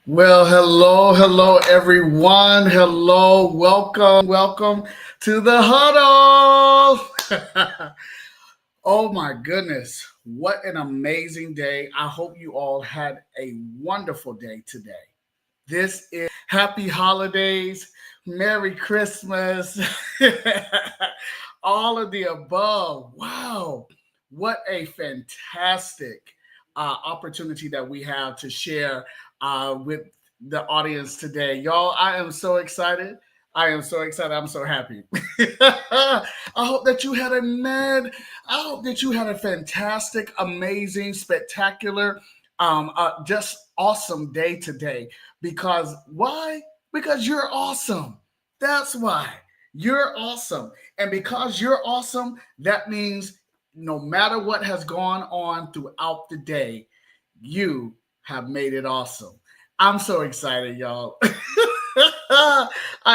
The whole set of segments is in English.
Well, hello, everyone. Hello, welcome to the huddle. Oh my goodness, what an amazing day. I hope you all had a wonderful day today. This is happy holidays, Merry Christmas, all of the above. Wow, what a fantastic opportunity that we have to share with the audience today. Y'all, I am so excited. I am so excited. I'm so happy. I hope that you had a mad, I hope that you had a fantastic, amazing, spectacular, just awesome day today. Because why? Because you're awesome. That's why. You're awesome. And because you're awesome, that means no matter what has gone on throughout the day, you have made it awesome. I'm so excited, y'all. I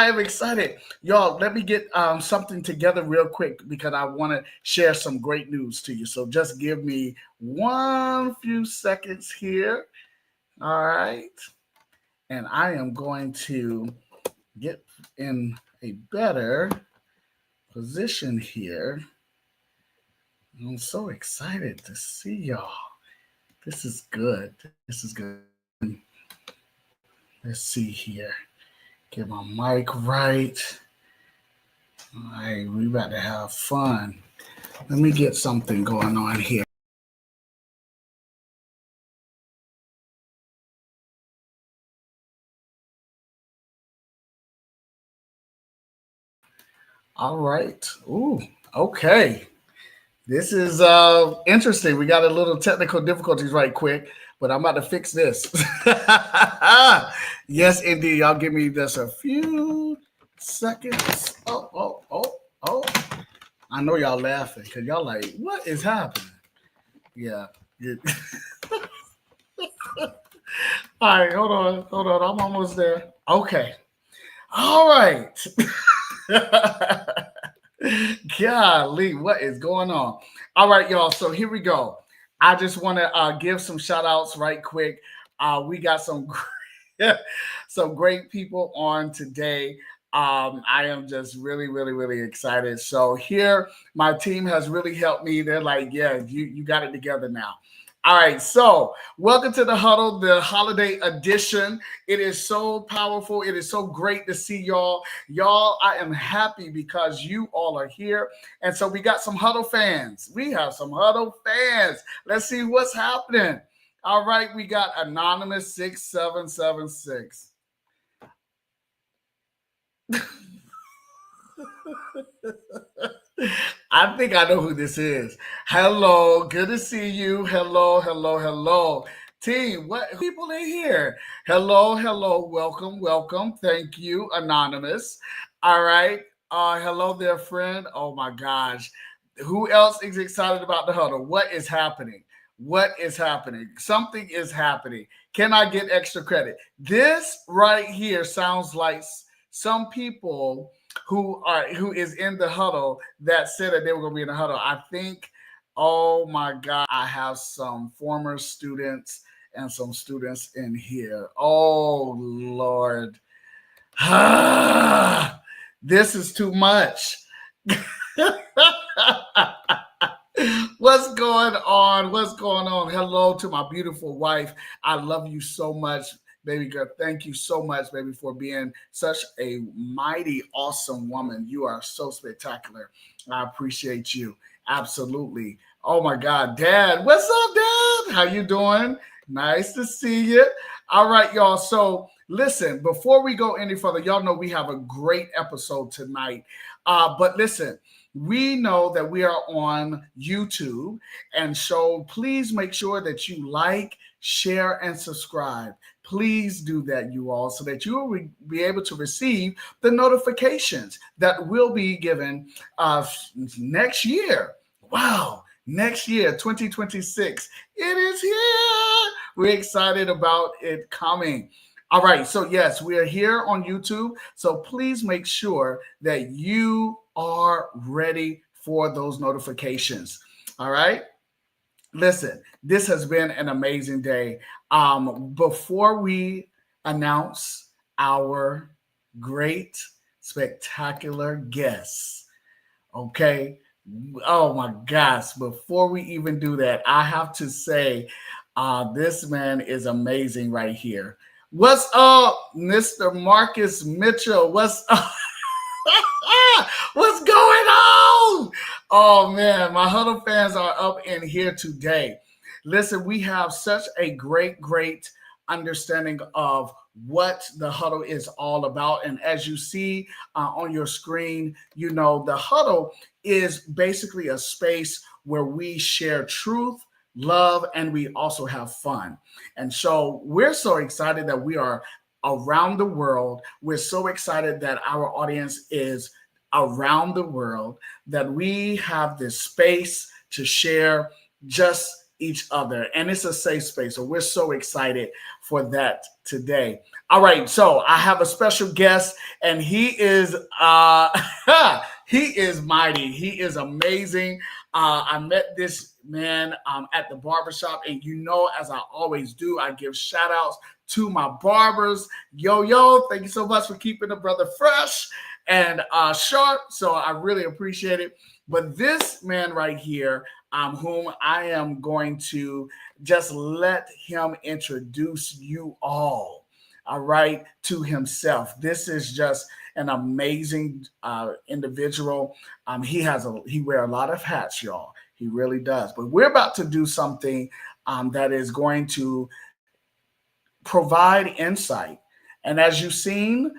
am excited. Y'all, let me get something together real quick because I want to share some great news to you. So just give me one few seconds here. All right. And I am going to get in a better position here. I'm so excited to see y'all. This is good. This is good. Let's see here. Get my mic right. All right, we about to have fun. Let me get something going on here. All right. Ooh, okay. This is interesting. We got a little technical difficulties right quick, but I'm about to fix this. Yes, indeed. Y'all give me just a few seconds. Oh. I know y'all laughing because y'all like, what is happening? Yeah. All right, hold on. I'm almost there. Okay. All right. Golly, what is going on? All right, y'all. So here we go. I just want to give some shout outs right quick. We got some some great people on today. I am just really excited. So here, my team has really helped me. They're like, yeah, you got it together now. All right, so welcome to the huddle, the holiday edition. It is so powerful. It is so great to see y'all. Y'all, I am happy because you all are here. And so we got some huddle fans. We have some huddle fans. Let's see what's happening. All right, we got Anonymous 6776. I think I know who this is. Hello, good to see you. Hello. Team, what people in here? Hello, welcome. Thank you, Anonymous. All right. Hello there, friend. Oh my gosh. Who else is excited about the huddle? What is happening? What is happening? Something is happening. Can I get extra credit? This right here sounds like some people who is in the huddle that said that they were going to be in the huddle. I think, oh my God, I have some former students and some students in here. Oh Lord, this is too much. What's going on? What's going on? Hello to my beautiful wife. I love you so much, baby girl. Thank you so much, baby, for being such a mighty, awesome woman. You are so spectacular. I appreciate you. Absolutely. Oh my God, Dad. What's up, Dad? How you doing? Nice to see you. All right, y'all. So listen, before we go any further, y'all know we have a great episode tonight. But listen, we know that we are on YouTube, and so please make sure that you like, share, and subscribe. Please do that, you all, so that you will be able to receive the notifications that will be given next year. Wow, next year, 2026. It is here. We're excited about it coming. All right, so yes, we are here on YouTube. So please make sure that you are ready for those notifications. All right. Listen, this has been an amazing day. Before we announce our great, spectacular guests. Okay. Oh my gosh. Before we even do that, I have to say, this man is amazing right here. What's up, Mr. Marcus Mitchell? What's up? What's going on? Oh man, my Huddle fans are up in here today. Listen, we have such a great understanding of what the Huddle is all about. And as you see on your screen, you know, the Huddle is basically a space where we share truth, love, and we also have fun. And so we're so excited that we are around the world. We're so excited that our audience is around the world, that we have this space to share just each other. And it's a safe space. So we're so excited for that today. All right. So I have a special guest, and he is he is mighty. He is amazing. I met this man at the barbershop, and you know, as I always do, I give shout outs to my barbers. Yo, thank you so much for keeping the brother fresh and sharp. So I really appreciate it. But this man right here, whom I am going to just let him introduce you all right, to himself. This is just an amazing individual. He wear a lot of hats, y'all. He really does. But we're about to do something that is going to provide insight. And as you've seen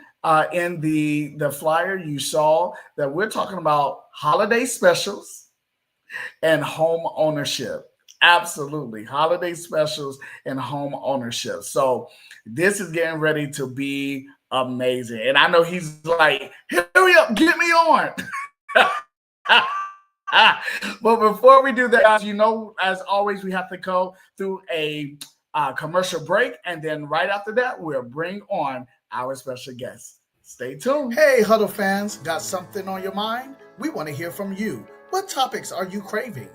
in the flyer, you saw that we're talking about holiday specials and home ownership. Absolutely. Holiday specials and home ownership. So this is getting ready to be amazing. And I know he's like, hurry up, get me on. But before we do that, guys, you know, as always, we have to go through a commercial break. And then right after that, we'll bring on our special guest. Stay tuned. Hey, Huddle fans, got something on your mind? We want to hear from you. What topics are you craving?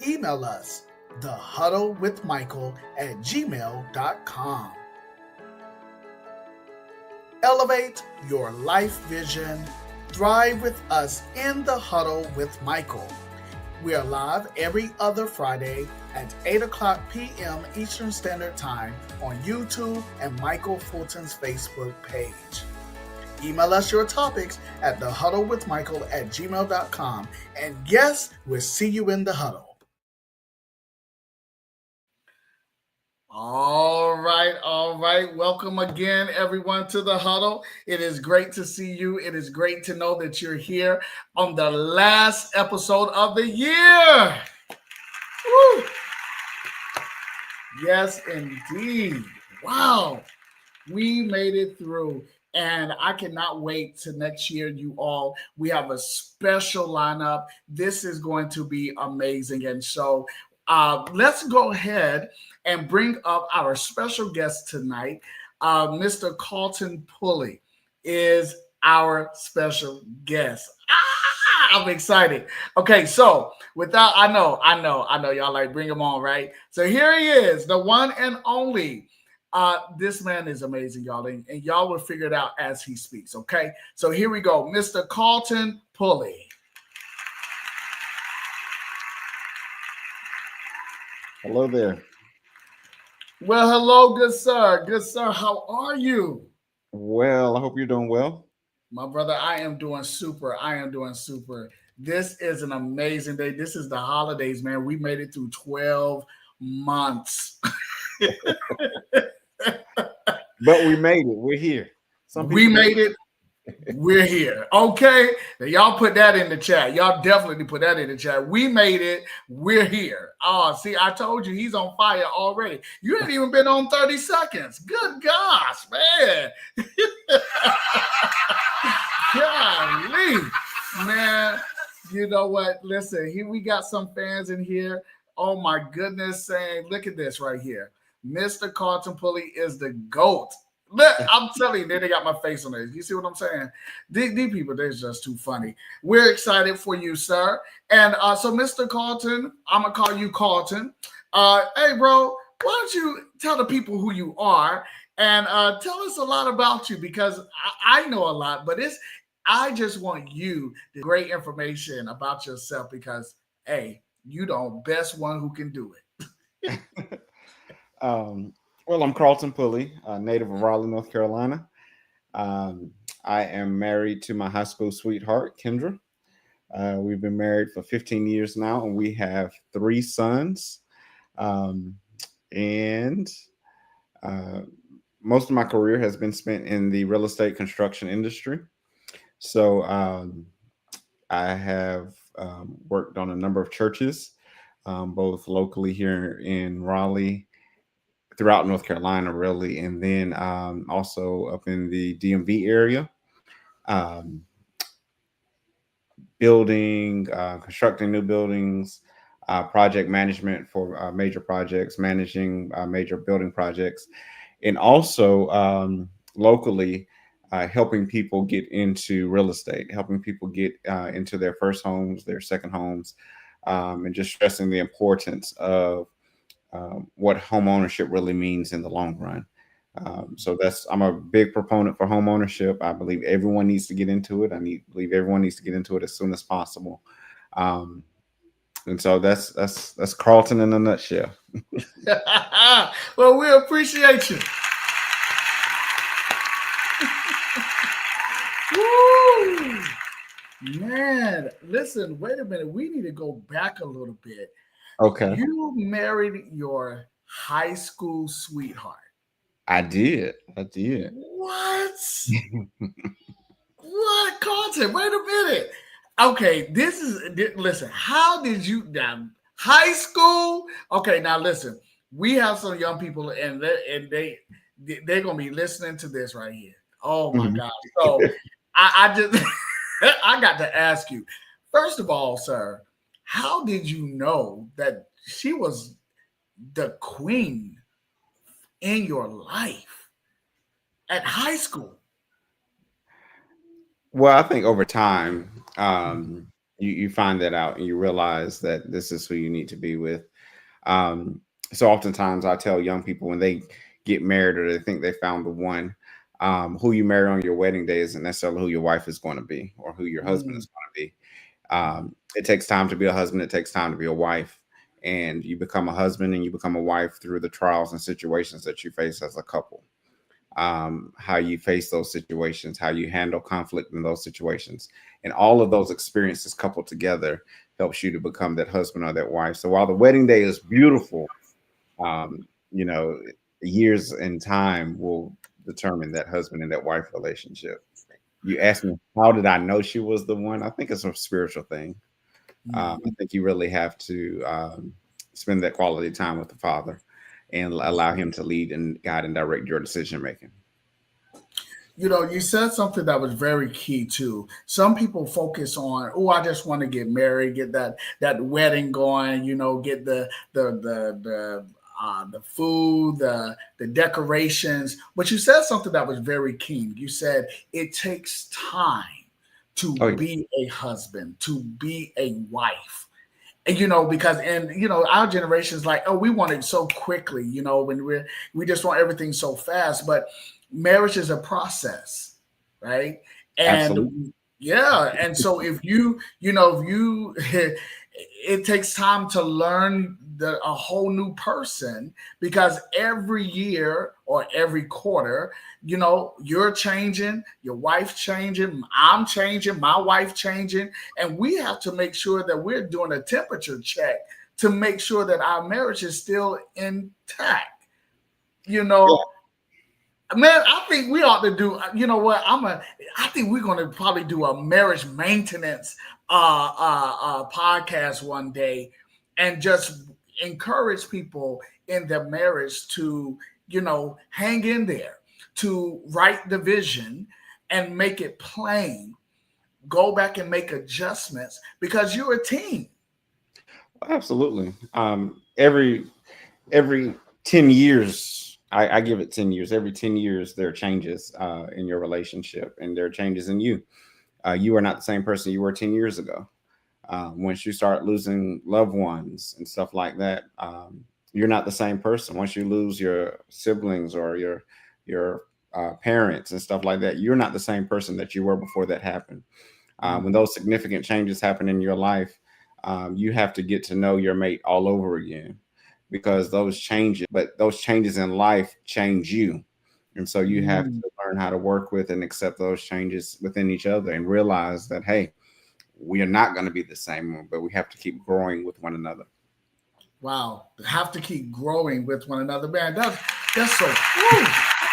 Email us, thehuddlewithmichael@gmail.com. Elevate your life vision. Thrive with us in the Huddle with Michael. We are live every other Friday at 8 o'clock p.m. Eastern Standard Time on YouTube and Michael Fulton's Facebook page. Email us your topics at thehuddlewithmichael@gmail.com. And yes, we'll see you in the Huddle. All right. Welcome again, everyone, to the Huddle. It is great to see you. It is great to know that you're here on the last episode of the year. Woo. Yes, indeed. Wow. We made it through. And I cannot wait to next year, you all. We have a special lineup. This is going to be amazing. And so let's go ahead and bring up our special guest tonight. Mr. Carlton Pulley is our special guest. I'm excited. Okay, so without, I know y'all like bring him on, right? So here he is, the one and only. This man is amazing, y'all, and y'all will figure it out as he speaks, okay? So here we go, Mr. Carlton Pulley. Hello there. Well, hello, good sir. Good sir, how are you? Well, I hope you're doing well. My brother, I am doing super. This is an amazing day. This is the holidays, man. We made it through 12 months. But we made it. We're here. We made it. We're here. Okay. Now, y'all put that in the chat. Y'all definitely put that in the chat. We made it. We're here. Oh, see, I told you he's on fire already. You ain't even been on 30 seconds. Good gosh, man. Golly, man. You know what? Listen, here we got some fans in here. Oh my goodness, saying, look at this right here. Mr. Carlton Pulley is the GOAT. Look, I'm telling you, they got my face on it. You see what I'm saying? These people, they're just too funny. We're excited for you, sir. And so, Mr. Carlton, I'm going to call you Carlton. Hey, bro, why don't you tell the people who you are And tell us a lot about you because I know a lot, but I just want you the great information about yourself because hey, you the best one who can do Um, well, I'm Carlton Pulley, a native of Raleigh, North Carolina. Um, I am married to my high school sweetheart, Kendra. We've been married for 15 years now, and we have three sons. Um, and uh, Most of my career has been spent in the real estate construction industry. So I have worked on a number of churches, both locally here in Raleigh, throughout North Carolina, really, and then also up in the DMV area, um, constructing new buildings, project management for major projects, managing major building projects, and also locally helping people get into real estate, helping people get into their first homes, their second homes, and just stressing the importance of what home ownership really means in the long run. So I'm a big proponent for home ownership. I believe everyone needs to get into it. Believe everyone needs to get into it as soon as possible. Um, and so that's Carlton in a nutshell. it. Well, we appreciate you. Woo! Man, listen, wait a minute. We need to go back a little bit. Okay, You married your high school sweetheart. I did. I did. What? What content? Wait a minute. Okay, listen. How did you now high school? Okay, now listen. We have some young people, and they're gonna be listening to this right here. Oh my Mhm. God! So I just I got to ask you first of all, sir. How did you know that she was the queen in your life at high school? Well, I think over time, you find that out and you realize that this is who you need to be with. Um, so oftentimes I tell young people when they get married or they think they found the one, who you marry on your wedding day isn't necessarily who your wife is going to be or who your husband is Mm, going to be. It takes time to be a husband. It takes time to be a wife. And you become a husband and you become a wife through the trials and situations that you face as a couple. How you face those situations, how you handle conflict in those situations. And all of those experiences coupled together helps you to become that husband or that wife. So while the wedding day is beautiful, um, you know, years in time will determine that husband and that wife relationship. You asked me, how did I know she was the one? I think it's a spiritual thing. mm. I think you really have to spend that quality time with the Father and allow Him to lead and guide and direct your decision making. You know, you said something that was very key too. Some people focus on, oh, I just want to get married, get that wedding going, get the food, the decorations. But you said something that was very key. You said it takes time to Oh, yeah. be a husband, to be a wife. And, because our generation is like, oh, we want it so quickly, when we just want everything so fast. But marriage is a process, right? Absolutely. And yeah, and so if you it takes time to learn a whole new person because every year or every quarter, you're changing, your wife changing, I'm changing, my wife changing, and we have to make sure that we're doing a temperature check to make sure that our marriage is still intact. You Yeah. know, Man, I think we ought to do. You know what? I think we're going to probably do a marriage maintenance podcast one day, and just encourage people in their marriage to hang in there, to write the vision and make it plain. Go back and make adjustments because you're a team. Absolutely. Every 10 years, I give it 10 years. Every 10 years, there are changes in your relationship and there are changes in you. You are not the same person you were 10 years ago. Once you start losing loved ones and stuff like that, you're not the same person. Once you lose your siblings or your your parents and stuff like that, you're not the same person that you were before that happened. When those significant changes happen in your life, you have to get to know your mate all over again, because those changes in life change you. And so you have Mm. to learn how to work with and accept those changes within each other and realize that, hey, we are not going to be the same, but we have to keep growing with one another. Wow, have to keep growing with one another, man. That's so. Woo.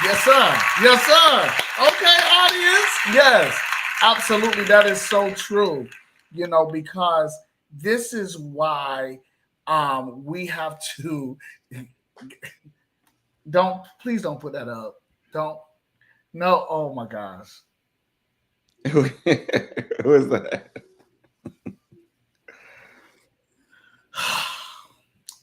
Yes, sir. Yes, sir. Okay, audience. Yes, absolutely. That is so true. Because this is why we have to don't please don't put that up. Don't no. Oh my gosh. Who is that?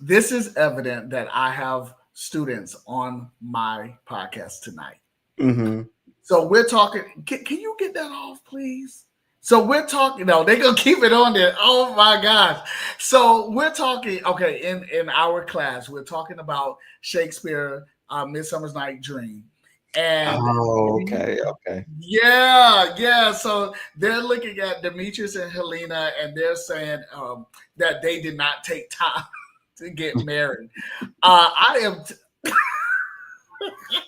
This is evident that I have students on my podcast tonight. Mm-hmm. So we're talking. Can you get that off, please? So we're talking. No, they're gonna keep it on there. Oh my gosh. So we're talking. Okay, in our class, we're talking about Shakespeare, *Midsummer's Night Dream*, and Oh, okay. yeah, yeah. So they're looking at Demetrius and Helena, and they're saying that they did not take time to get married. I am. I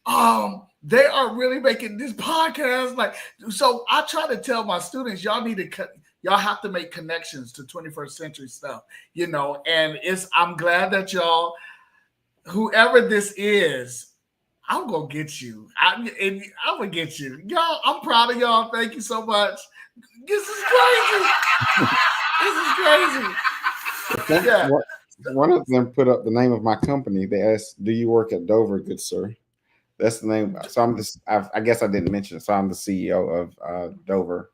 cannot. They are really making this podcast like. So I try to tell my students, y'all need to y'all have to make connections to 21st century stuff, And I'm glad that y'all, whoever this is, I'm gonna get you. I'm gonna get you, y'all. I'm proud of y'all. Thank you so much. This is crazy. This is crazy. Yeah. One of them put up the name of my company. They asked, "Do you work at Dover, good sir?" That's the name. So I guess I didn't mention it. So I'm the CEO of Dover.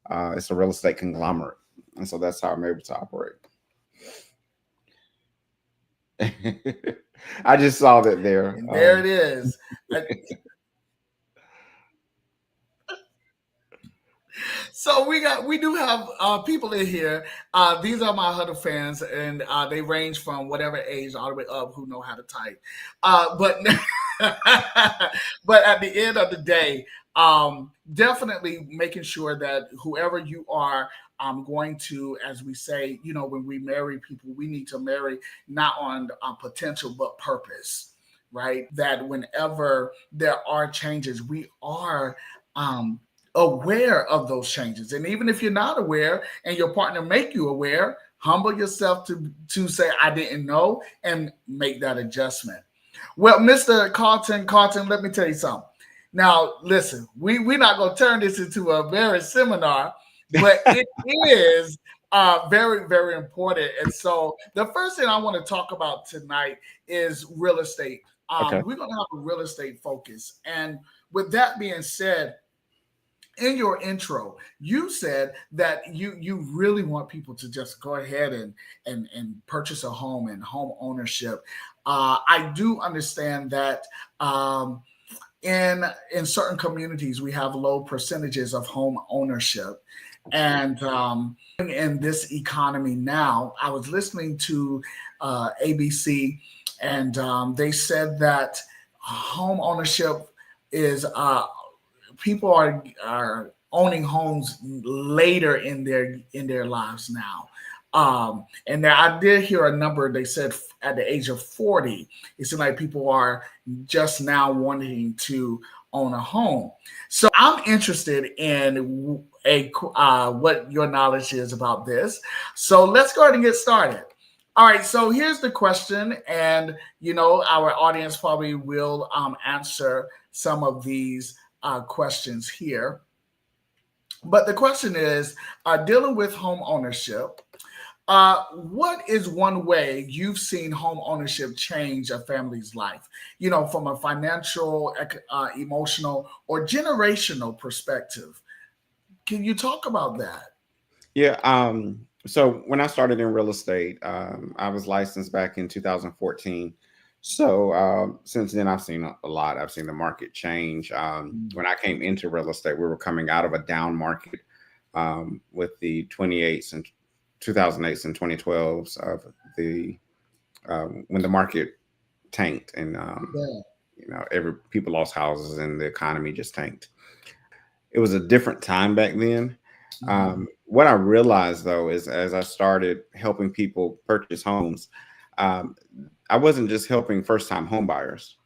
It's a real estate conglomerate, and so that's how I'm able to operate. I just saw that there. And there it is. So we do have people in here. These are my Huddle fans, and they range from whatever age all the way up who know how to type. But but at the end of the day, definitely making sure that whoever you are, going to, as we say, when we marry people, we need to marry not on potential but purpose, right? That whenever there are changes, we are aware of those changes. And even if you're not aware and your partner make you aware, humble yourself to say, I didn't know, and make that adjustment. Well, Mr. Carlton, let me tell you something. Now, listen, we're not going to turn this into a marriage seminar, but it is very, very important. And so the first thing I want to talk about tonight is real estate. Okay. We're going to have a real estate focus. And with that being said, in your intro, you said that you really want people to just go ahead and purchase a home and home ownership. I do understand that in certain communities we have low percentages of home ownership, and in this economy now, I was listening to ABC, and they said that home ownership is people are owning homes later in their lives now. And now I did hear a number. They said at the age of 40, it seems like people are just now wanting to own a home. So I'm interested in what your knowledge is about this. So let's go ahead and get started. All right, so here's the question, and our audience probably will answer some of these questions here. But the question is, dealing with home ownership, what is one way you've seen home ownership change a family's life? From a financial, emotional, or generational perspective. Can you talk about that? Yeah. So when I started in real estate, I was licensed back in 2014. So since then, I've seen a lot. I've seen the market change. When I came into real estate, we were coming out of a down market with the 28s and 2008s and 2012s of the when the market tanked, and Yeah. every people lost houses and the economy just tanked. It was a different time back then. Mhm. What I realized though is as I started helping people purchase homes, um, I wasn't just helping first time home buyers.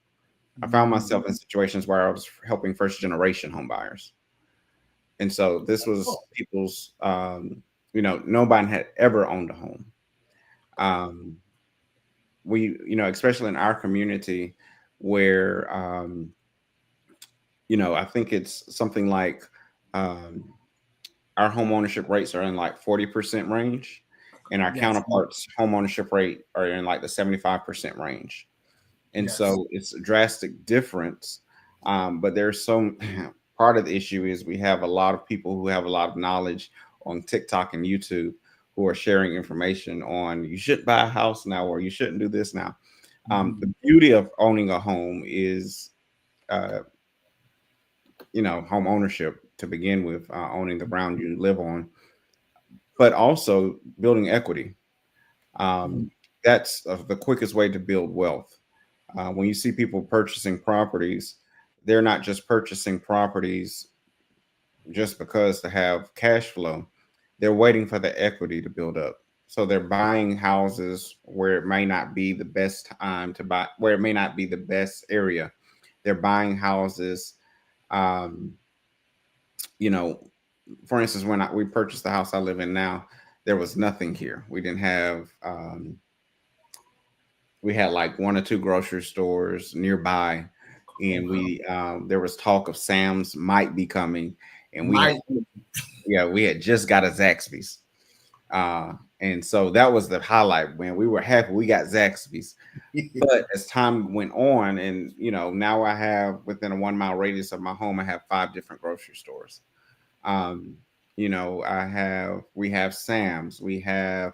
I found Mhm. myself in situations where I was helping first generation home buyers. And so this Oh, was people's, nobody had ever owned a home. Um, especially in our community where, I think it's something like um, our home ownership rates are in like 40% range, and our yes. counterparts' home ownership rate are in like the 75% range. And Yes. so it's a drastic difference. But there's some part of the issue is we have a lot of people who have a lot of knowledge on TikTok and YouTube who are sharing information on you shouldn't buy a house now or you shouldn't do this now. Mhm. The beauty of owning a home is, uh, home ownership to begin with, owning the ground you live on, but also building equity. Mhm. Um, that's the quickest way to build wealth. When you see people purchasing properties, they're not just purchasing properties just because to have cash flow. They're waiting for the equity to build up. So they're buying houses where it may not be the best time to buy, where it may not be the best area. They're buying houses, um, you know, for instance, when we purchased the house I live in now, there was nothing here. We didn't have, we had like one or two grocery stores nearby, and Okay. there was talk of Sam's might be coming, and My we had just got a Zaxby's, and so that was the highlight when we were happy we got Zaxby's. But as time went on, and now I have within a 1 mile radius of my home, I have 5 different grocery stores. Um, we have Sam's, we have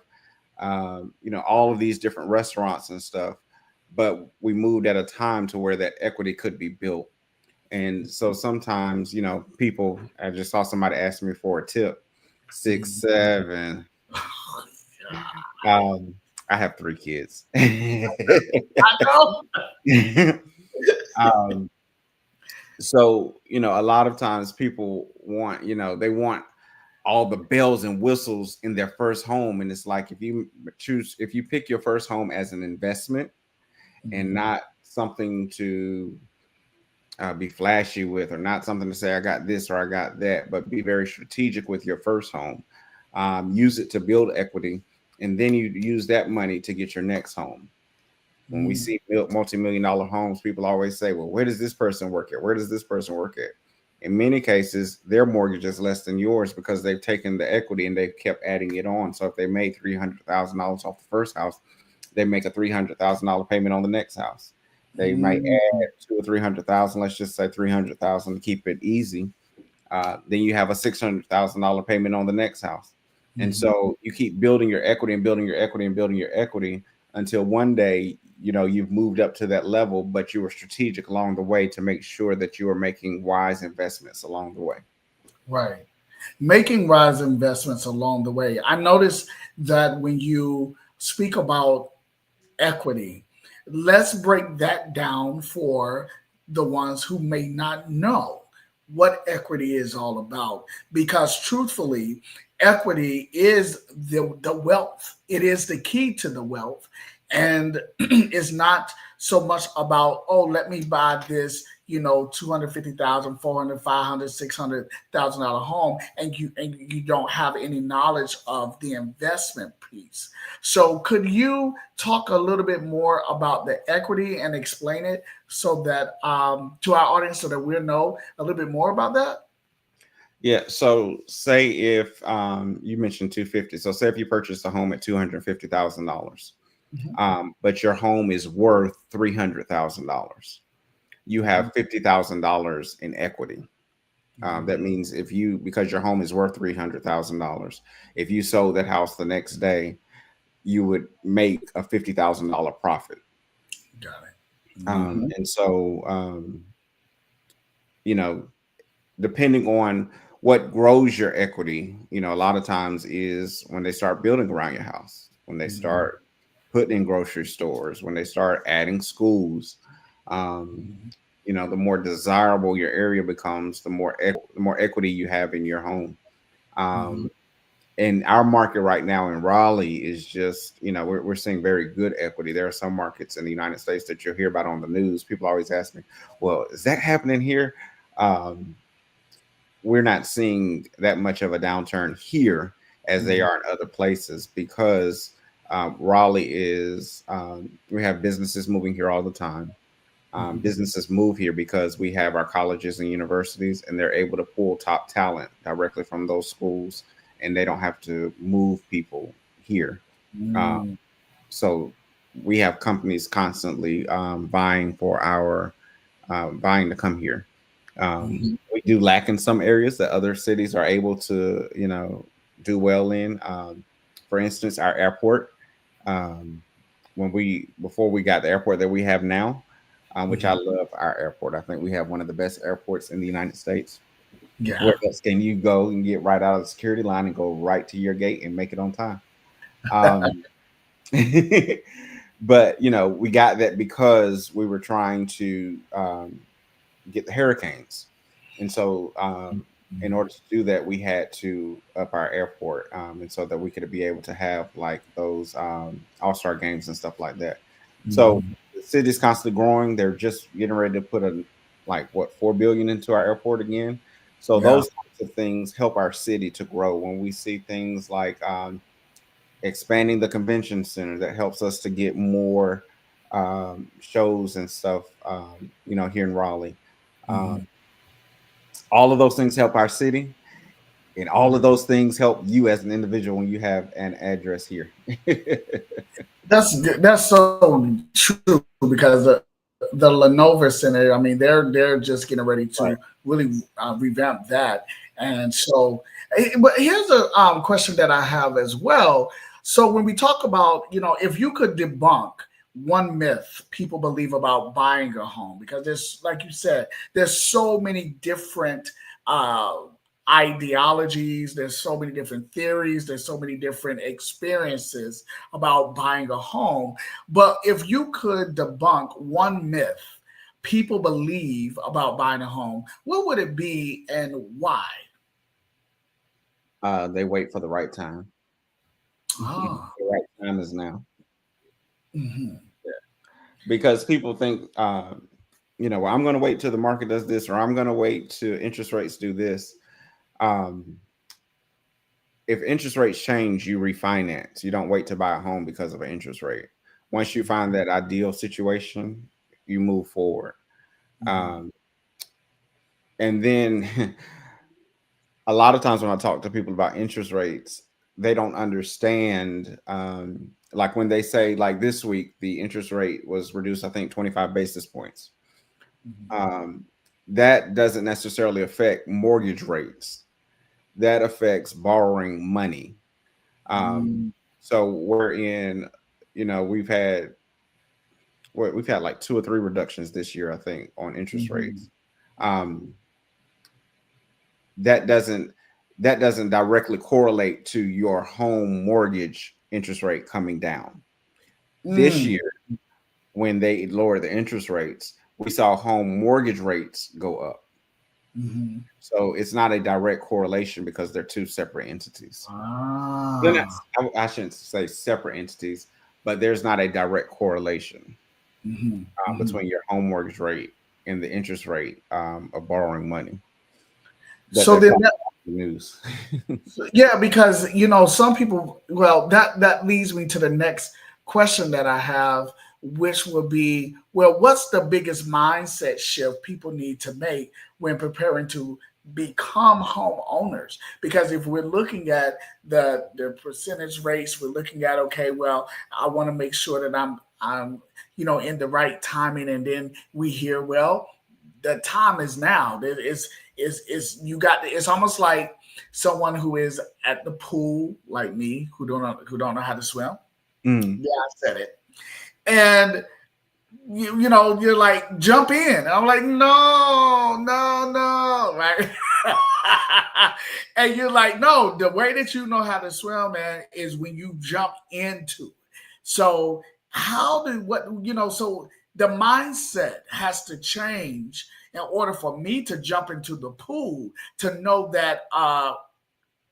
all of these different restaurants and stuff. But we moved at a time to where that equity could be built. And so sometimes, people, I just saw somebody ask me for a tip, six, Mhm. 7. Um, I have 3 kids. I know. um, so, a lot of times people want, they want all the bells and whistles in their first home. And it's like if you pick your first home as an investment and Mhm. not something to be flashy with, or not something to say I got this or I got that, but be very strategic with your first home. Use it to build equity, and then you use that money to get your next home. When we Mhm. see multi-million dollar homes, people always say, well, where does this person work at? Where does this person work at? In many cases, their mortgage is less than yours because they've taken the equity and they've kept adding it on. So if they made $300,000 off the first house, they make a $300,000 payment on the next house. They might Mhm. add 2 or 300,000. Let's just say 300,000 to keep it easy. Then you have a $600,000 payment on the next house. And Mhm. so you keep building your equity and building your equity and building your equity until one day, you've moved up to that level, but you were strategic along the way to make sure that you are making wise investments along the way. Right. Making wise investments along the way. I noticed that when you speak about equity, let's break that down for the ones who may not know what equity is all about. Because truthfully, equity is the wealth, it is the key to the wealth. And it's not so much about, oh, let me buy this, 250,000, 400, 500, $600,000 home, and you don't have any knowledge of the investment piece. So could you talk a little bit more about the equity and explain it so that to our audience so that we'll know a little bit more about that? Yeah. So say if you mentioned 250. So say if you purchased a home at $250,000, Mhm. but your home is worth $300,000, you Mhm. have $50,000 in equity. That means because your home is worth $300,000, if you sold that house the next day, you would make a $50,000 profit. Got it. Mhm. And so, you know, depending on what grows your equity, a lot of times is when they start building around your house, when they Mhm. start putting in grocery stores, when they start adding schools, Um, the more desirable your area becomes, the more equity you have in your home. Mhm. Um, and our market right now in Raleigh is just, we're seeing very good equity. There are some markets in the United States that you'll hear about on the news. People always ask me, well, is that happening here? Um, we're not seeing that much of a downturn here as they Mhm. are in other places because Raleigh is, we have businesses moving here all the time. Mhm. Businesses move here because we have our colleges and universities, and they're able to pull top talent directly from those schools, and they don't have to move people here. Uh, Mm. so we have companies constantly buying to come here. Mhm. We do lack in some areas that other cities are able to, do well in. For instance, our airport. Um, before we got the airport that we have now, which I Mhm. love our airport. I think we have one of the best airports in the United States. Yeah. Where else can you go and get right out of the security line and go right to your gate and make it on time? Um, but we got that because we were trying to get the hurricanes, and so in Mhm. order to do that, we had to up our airport, and so that we could be able to have like those all-star games and stuff like that. So Mhm. the city's constantly growing. They're just getting ready to put a like what 4 billion into our airport again. So Yeah. those types of things help our city to grow. When we see things like expanding the convention center, that helps us to get more shows and stuff, here in Raleigh. Um, Mhm. all of those things help our city, and all of those things help you as an individual when you have an address here. That's good. That's so true because the Lenovo Center. I mean, they're just getting ready to Right. really revamp that, and so. But here's a question that I have as well. So when we talk about, if you could debunk one myth people believe about buying a home, because there's, like you said, there's so many different uh, ideologies, there's so many different theories, there's so many different experiences about buying a home. But if you could debunk one myth people believe about buying a home, what would it be and why? They wait for the right time. The Ah, right time is now. hmm, Because people think, well, I'm going to wait till the market does this, or I'm going to wait till interest rates do this. Um, if interest rates change, you refinance. You don't wait to buy a home because of an interest rate. Once you find that ideal situation, you move forward. hmm, Um, and then a lot of times when I talk to people about interest rates, they don't understand. Like when they say, like this week, the interest rate was reduced, I think 25 basis points. hmm, Um, that doesn't necessarily affect mortgage rates. That affects borrowing money. Um, hmm, so we're in, we've had like two or three reductions this year, I think, on interest hmm, rates. Um, that doesn't that doesn't directly correlate to your home mortgage interest rate coming down. This hmm, year, when they lowered the interest rates, we saw home mortgage rates go up. hmm. So it's not a direct correlation because they're two separate entities. They're not, Ah, I shouldn't say separate entities, but there's not a direct correlation hmm, hmm. between your home mortgage rate and the interest rate of borrowing money. That So that's then not the news. yeah, because some people. Well, that leads me to the next question that I have, which will be, well, what's the biggest mindset shift people need to make when preparing to become homeowners? Because if we're looking at the percentage rates, we're looking at, okay, well, I want to make sure that I'm in the right timing, and then we hear, well, the time is now. It is you got. It's almost like someone who is at the pool, like me, who don't know how to swim. Mm. Yeah, I said it. And you're like, jump in. I'm like, no, no, no, right? And you're like, no, the way that you know how to swim, man, is when you jump into it. So how do what so the mindset has to change in order for me to jump into the pool to know that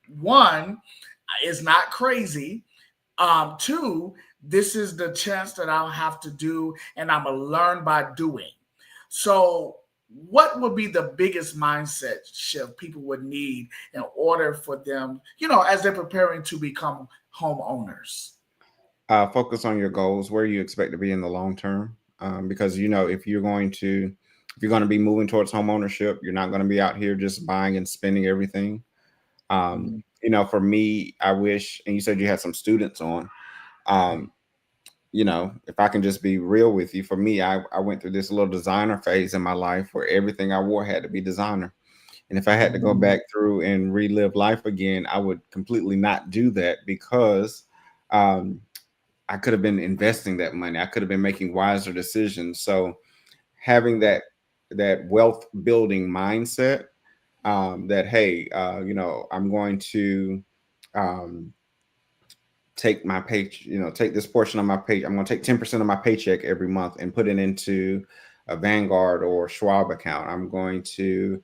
one is not crazy. Two, this is the chance that I'll have to do, and I'm gonna learn by doing. So, what would be the biggest mindset shift people would need in order for them, as they're preparing to become homeowners? Focus on your goals, where you expect to be in the long term. Because if you're going to be moving towards home ownership, you're not going to be out here just buying and spending everything. Mhm. For me, I wish, and you said you had some students on. Um, if I can just be real with you, for me, I went through this little designer phase in my life where everything I wore had to be designer. And if I had to go Mhm. back through and relive life again, I would completely not do that because um, I could have been investing that money. I could have been making wiser decisions. So having that wealth building mindset, that hey, I'm going to um, take my pay, take this portion of my pay. I'm going to take 10% of my paycheck every month and put it into a Vanguard or Schwab account. I'm going to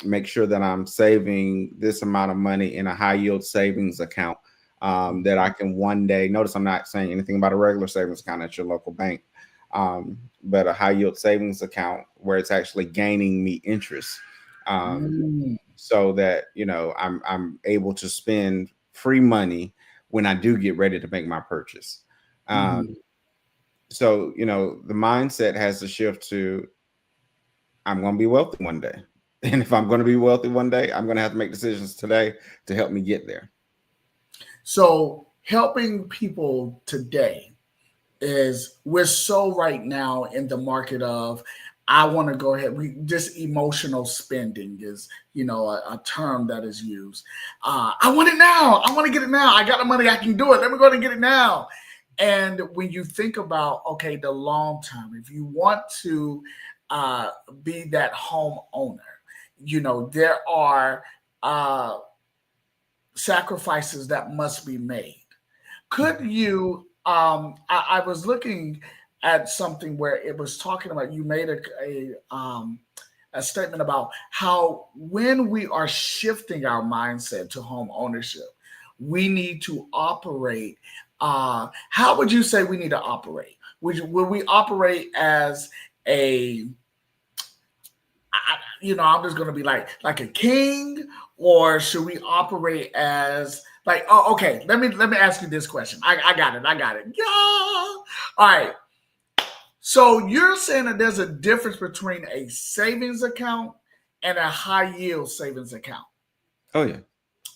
make sure that I'm saving this amount of money in a high yield savings account, that I can one day, notice I'm not saying anything about a regular savings account at your local bank, but a high yield savings account where it's actually gaining me interest. Mm. So that, I'm able to spend free money when I do get ready to make my purchase. Um, Mhm. so, the mindset has to shift to I'm going to be wealthy one day. And if I'm going to be wealthy one day, I'm going to have to make decisions today to help me get there. So, helping people today is we're so right now in the market of I want to go ahead. We just emotional spending is a term that is used. I want it now. I want to get it now. I got the money. I can do it. Let me go ahead and get it now. And when you think about okay, the long term, if you want to uh, be that home owner, there are uh, sacrifices that must be made. Could you I was looking at something where it was talking about you made a statement about how when we are shifting our mindset to home ownership, we need to operate. How would you say we need to operate? Would we operate as a I'm just gonna be like a king, or should we operate as like? Oh, okay. Let me ask you this question. I got it. I got it. Yeah. All right. So you're saying that there's a difference between a savings account and a high yield savings account. Oh, yeah.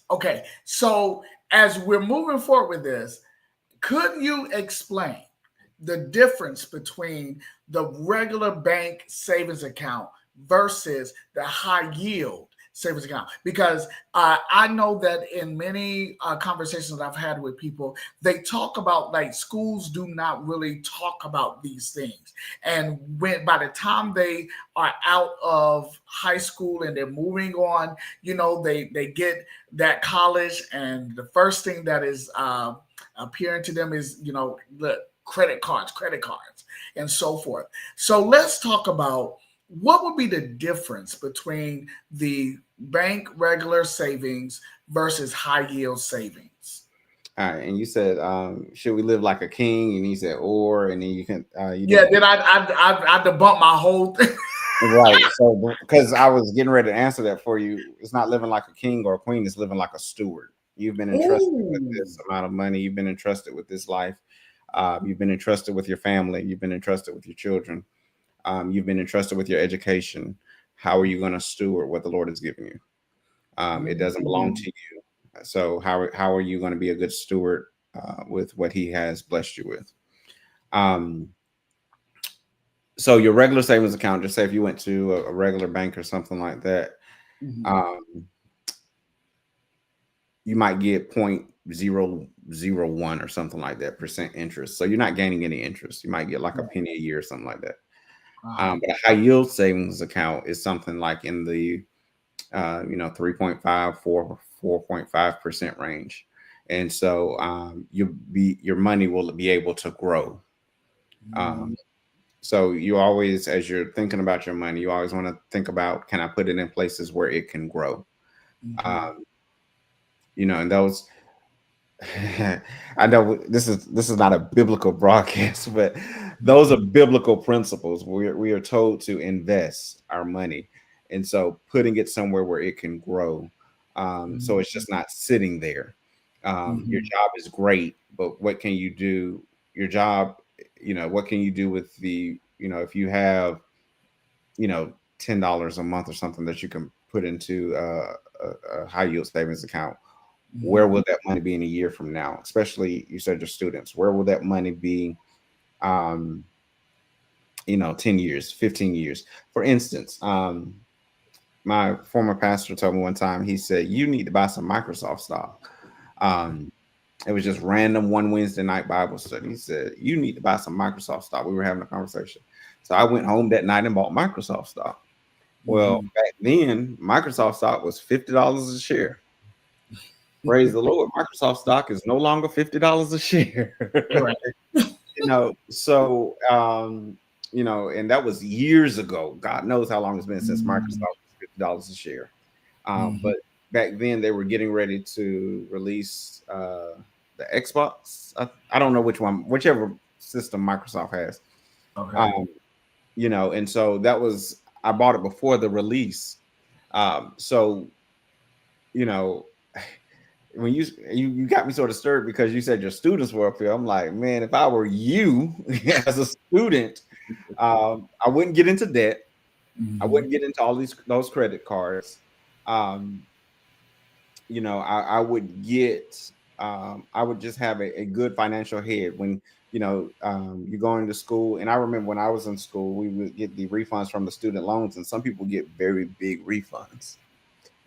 Okay. So as we're moving forward with this, could you explain the difference between the regular bank savings account versus the high yield savings account? Because I know that in many conversations that I've had with people, they talk about like schools do not really talk about these things. And when by the time they are out of high school and they're moving on, they get that college, and the first thing that is appearing to them is the credit cards and so forth. So let's talk about what would be the difference between the bank regular savings versus high yield savings. All right. And you said, should we live like a king? And he said, and then you Yeah, didn't. then I debunked my whole thing. Right. So, because I was getting ready to answer that for you, it's not living like a king or a queen, it's living like a steward. You've been entrusted with Ooh. this amount of money, you've been entrusted with this life, you've been entrusted with your family, you've been entrusted with your children, you've been entrusted with your education. How are you going to steward what the Lord has given you? It doesn't belong Ooh. to you. So, how are you going to be a good steward with what He has blessed you with? Um, so your regular savings account, just say if you went to a regular bank or something like that, Mhm. um, you might get 0.001 or something like that percent interest. So you're not gaining any interest. You might get like a Right. penny a year or something like that. Uh-huh. But a high yield savings account is something like in the 3.5, 4.5% range. And so your money will be able to grow. Um, Mm. So you always, as you're thinking about your money, you always want to think about, can I put it in places where it can grow? Mm-hmm. Um, and those I know this is not a biblical broadcast, but those are biblical principles. We are told to invest our money, and so putting it somewhere where it can grow, so it's just not sitting there. Your Mm-hmm. job is great, but what can you do? Your job, what can you do with if you have $10 a month or something that you can put into a high yield savings account, where Mm-hmm. will that money be in a year from now? Especially, you said your students, where will that money be, um, 10 years, 15 years? For instance, my former pastor told me one time, he said, you need to buy some Microsoft stock. Um, it was just random one Wednesday night Bible study. He said, you need to buy some Microsoft stock. We were having a conversation. So I went home that night and bought Microsoft stock. Well, Mm-hmm. back then, Microsoft stock was $50 a share. Praise the Lord. Microsoft stock is no longer $50 a share. Right. So and that was years ago. God knows how long it's been since Microsoft was $50 a share. Mm-hmm. But back then they were getting ready to release the Xbox. I don't know which one, whichever system Microsoft has. Okay. Um, and so I bought it before the release. So you know, when you got me sort of stirred because you said your students were up here. I'm like, man, if I were you as a student, I wouldn't get into debt. I Mm-hmm. wouldn't get into all those credit cards. Um, I would I would just have a good financial head when you're going to school. And I remember when I was in school, we would get the refunds from the student loans, and some people get very big refunds.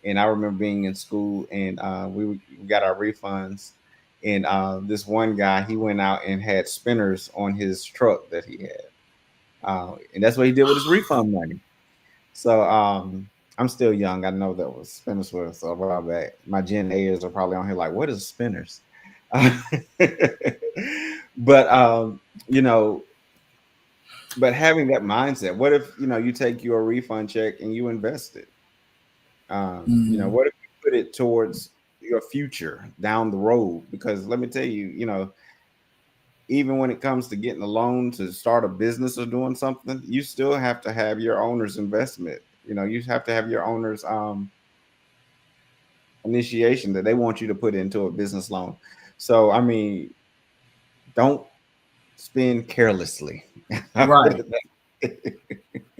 And I remember being in school, and we got our refunds. And this one guy, he went out and had spinners on his truck that he had, and that's what he did with his refund money. So I'm still young. I know that was spinners was a while back. My Gen A's are probably on here like, what is spinners? But you know, but having that mindset, what if you take your refund check and you invest it? Mm-hmm. What if you put it towards your future down the road? Because let me tell you, even when it comes to getting a loan to start a business or doing something, you still have to have your owner's investment. You have to have your owner's initiation that they want you to put into a business loan. So I mean, don't spend carelessly. I put Right. it that way.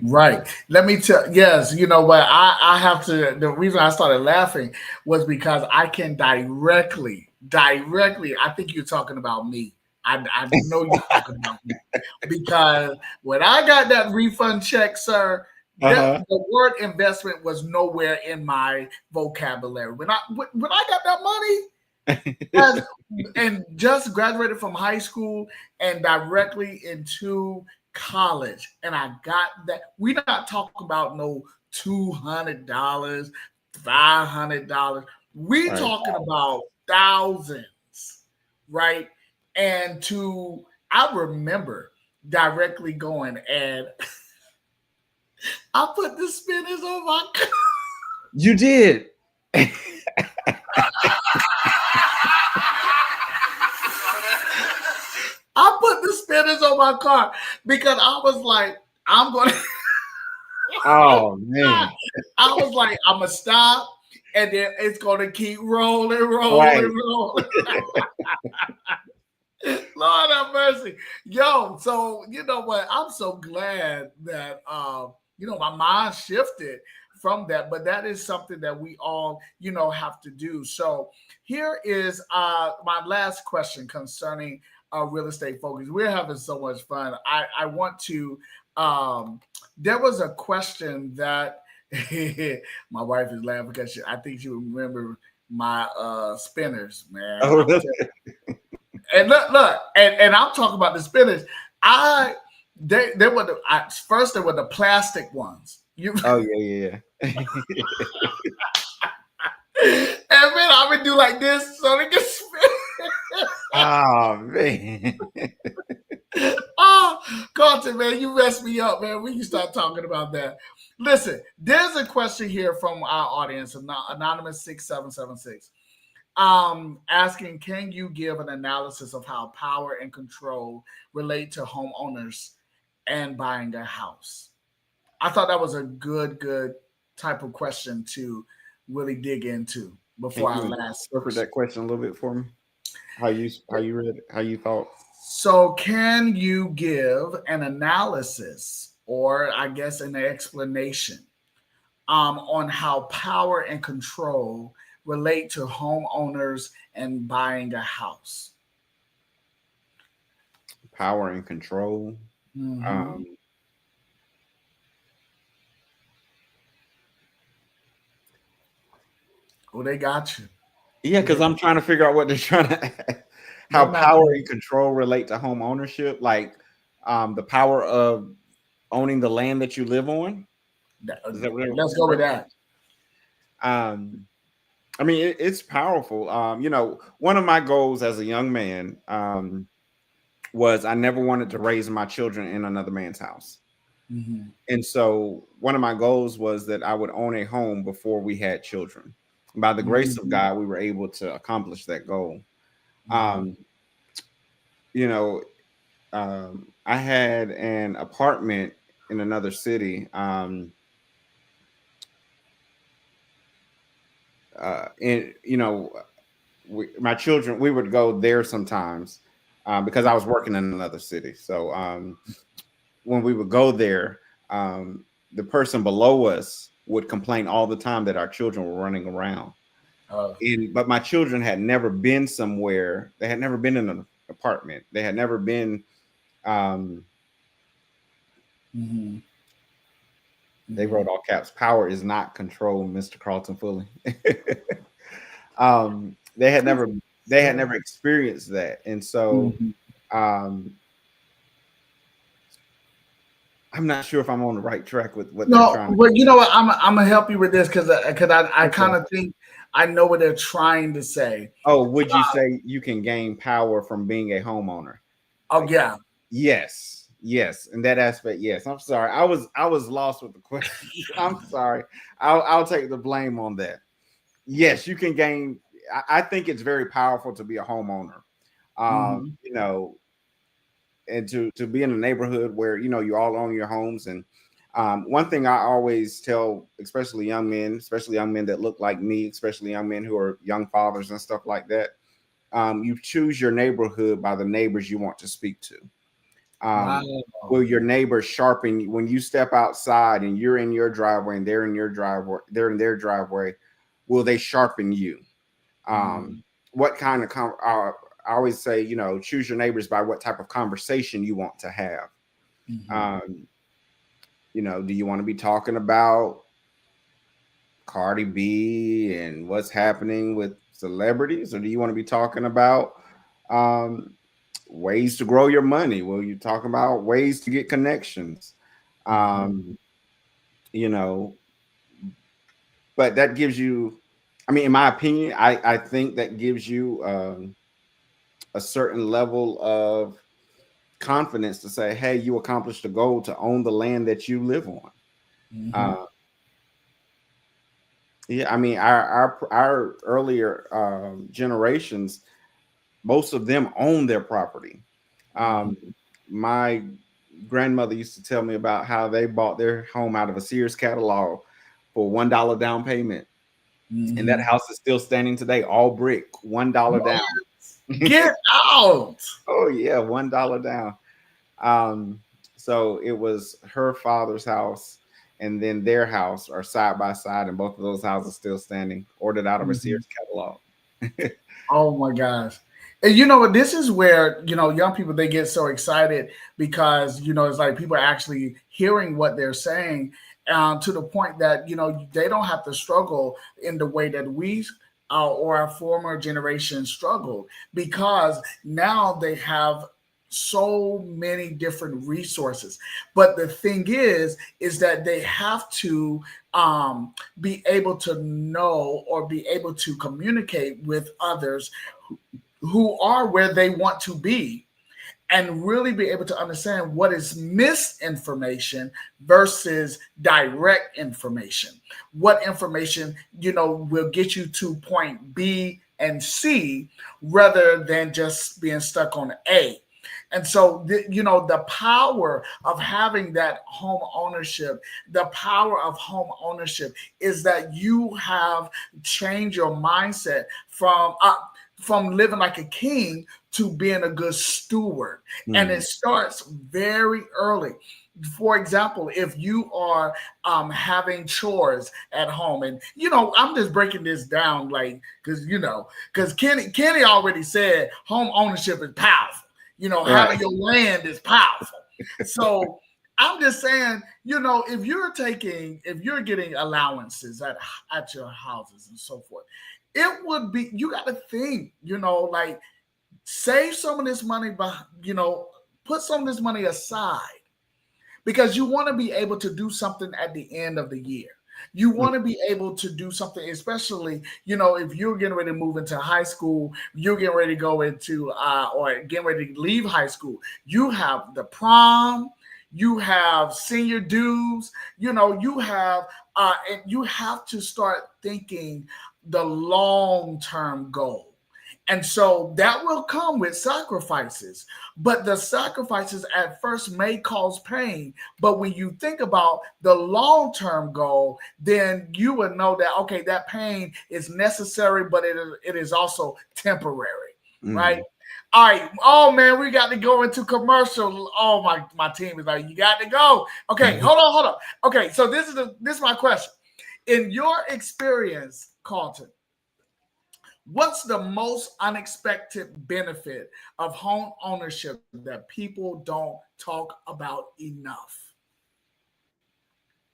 Right. Let me tell. Yes, you know what? I have to. The reason I started laughing was because I can directly. I think you're talking about me. I know you're talking about me because when I got that refund check, sir, that Uh-huh. the word investment was nowhere in my vocabulary. When I got that money, as and just graduated from high school and directly into college, and I got that. We're not talking about no $200, $500. We Right. talking about thousands, right? And I remember directly going and I put the spinners on my You did. I put the spinners on my car because I was like, I'm gonna Oh man. I was like, I'm gonna stop, and then it's gonna keep rolling, rolling, Right. rolling. Lord have mercy, yo. So you know what? I'm so glad that my mind shifted from that, but that is something that we all have to do. So here is my last question concerning real estate focus. We're having so much fun. I want to. There was a question that my wife is laughing because I think she remember my spinners, man. Oh, I'm really? telling and look, and I'm talking about the spinners. I they were first they were the plastic ones. You Oh yeah, yeah, yeah. and then I would do like this so they can spin. Oh man. Oh, God, Carlton, man, you messed me up, man. We can start talking about that. Listen, there's a question here from our audience, anonymous 6776, asking, can you give an analysis of how power and control relate to homeowners and buying a house? I thought that was a good type of question to really dig into before Can our you last interpret that question a little bit for me? How you read it, how you thought? So, can you give an analysis or, I guess, an explanation on how power and control relate to homeowners and buying a house? Power and control. Mm-hmm. Um, Oh, they got you. yeah, They, because I'm trying to figure out what they're trying to how they're not power playing. and control relate to home ownership, like the power of owning the land that you live on. Is that what Let's go with that. um I mean, it's powerful. One of my goals as a young man was I never wanted to raise my children in another man's house. Mm-hmm. And so one of my goals was that I would own a home before we had children. By the grace of Mm-hmm. God, we were able to accomplish that goal. Mm-hmm. Um, you know, I had an apartment in another city. And my children, we would go there sometimes because I was working in another city. So when we would go there, the person below us would complain all the time that our children were running around. But my children had never been somewhere. They had never been in an apartment. They had never been. Um, Mm-hmm. they Mm-hmm. wrote all caps. Power is not control, Mr. Carlton Pulley. They had never. They had never experienced that, and so Mm-hmm. um, I'm not sure if I'm on the right track with what they're No, trying to. but you know what? I'm gonna help you with this because I Okay. kind of think I know what they're trying to say. Oh, would you say you can gain power from being a homeowner? Oh yeah. Yes, in that aspect, yes. I'm sorry, I was lost with the question. I'm sorry. I'll take the blame on that. Yes, you can gain. I think it's very powerful to be a homeowner. Mm-hmm. You know, and to be in a neighborhood where you all own your homes. And one thing I always tell, especially young men that look like me, especially young men who are young fathers and stuff like that, you choose your neighborhood by the neighbors you want to speak to. Wow. Will your neighbors sharpen you when you step outside and you're in your driveway and they're in your driveway, they're in their driveway? Will they sharpen you? Mm-hmm. What kind of I always say, choose your neighbors by what type of conversation you want to have. Mm-hmm. Um, do you want to be talking about Cardi B and what's happening with celebrities, or do you want to be talking about um, ways to grow your money? Will you talk about ways to get connections? Mm-hmm. Um, you know, but that gives you, I mean, in my opinion, I think that gives you a certain level of confidence to say, hey, you accomplished a goal to own the land that you live on. Mm-hmm. Uh, yeah, I mean, our earlier generations, most of them own their property. Mm-hmm. Um, my grandmother used to tell me about how they bought their home out of a Sears catalog for $1 down payment, and that Mm-hmm. house is still standing today, all brick, $1 down. Get out. Oh yeah, $1 down. Um, so it was her father's house and then their house are side by side, and both of those houses still standing, ordered out of a Mm-hmm. Sears catalog. Oh my gosh. And you know what? This is where, young people, they get so excited because, it's like people are actually hearing what they're saying to the point that, they don't have to struggle in the way that we or our former generation struggled because now they have so many different resources. But the thing is that they have to be able to know or be able to communicate with others who are where they want to be. and really be able to understand what is misinformation versus direct information. What information, will get you to point B and C rather than just being stuck on A. And so, the power of having that home ownership, the power of home ownership is that you have changed your mindset from living like a king to being a good steward. And it starts very early. For example, if you are having chores at home, and I'm just breaking this down, like, because Kenny already said home ownership is powerful. Having your land is powerful. So I'm just saying, if you're getting allowances at your houses and so forth, it would be, you got to think, like, save some of this money, put some of this money aside, because you want to be able to do something at the end of the year. You want to be able to do something, especially, if you're getting ready to move into high school, you're getting ready to go into, or getting ready to leave high school. You have the prom, you have senior dues, you have, and you have to start thinking the long-term goal. And so that will come with sacrifices, but the sacrifices at first may cause pain. But when you think about the long-term goal, then you would know that, okay, that pain is necessary, but it is also temporary, right? All right. Oh, man, we got to go into commercial. Oh, my team is like, you got to go. Okay, hold on. Okay, so this is my question. In your experience, Carlton, what's the most unexpected benefit of home ownership that people don't talk about enough?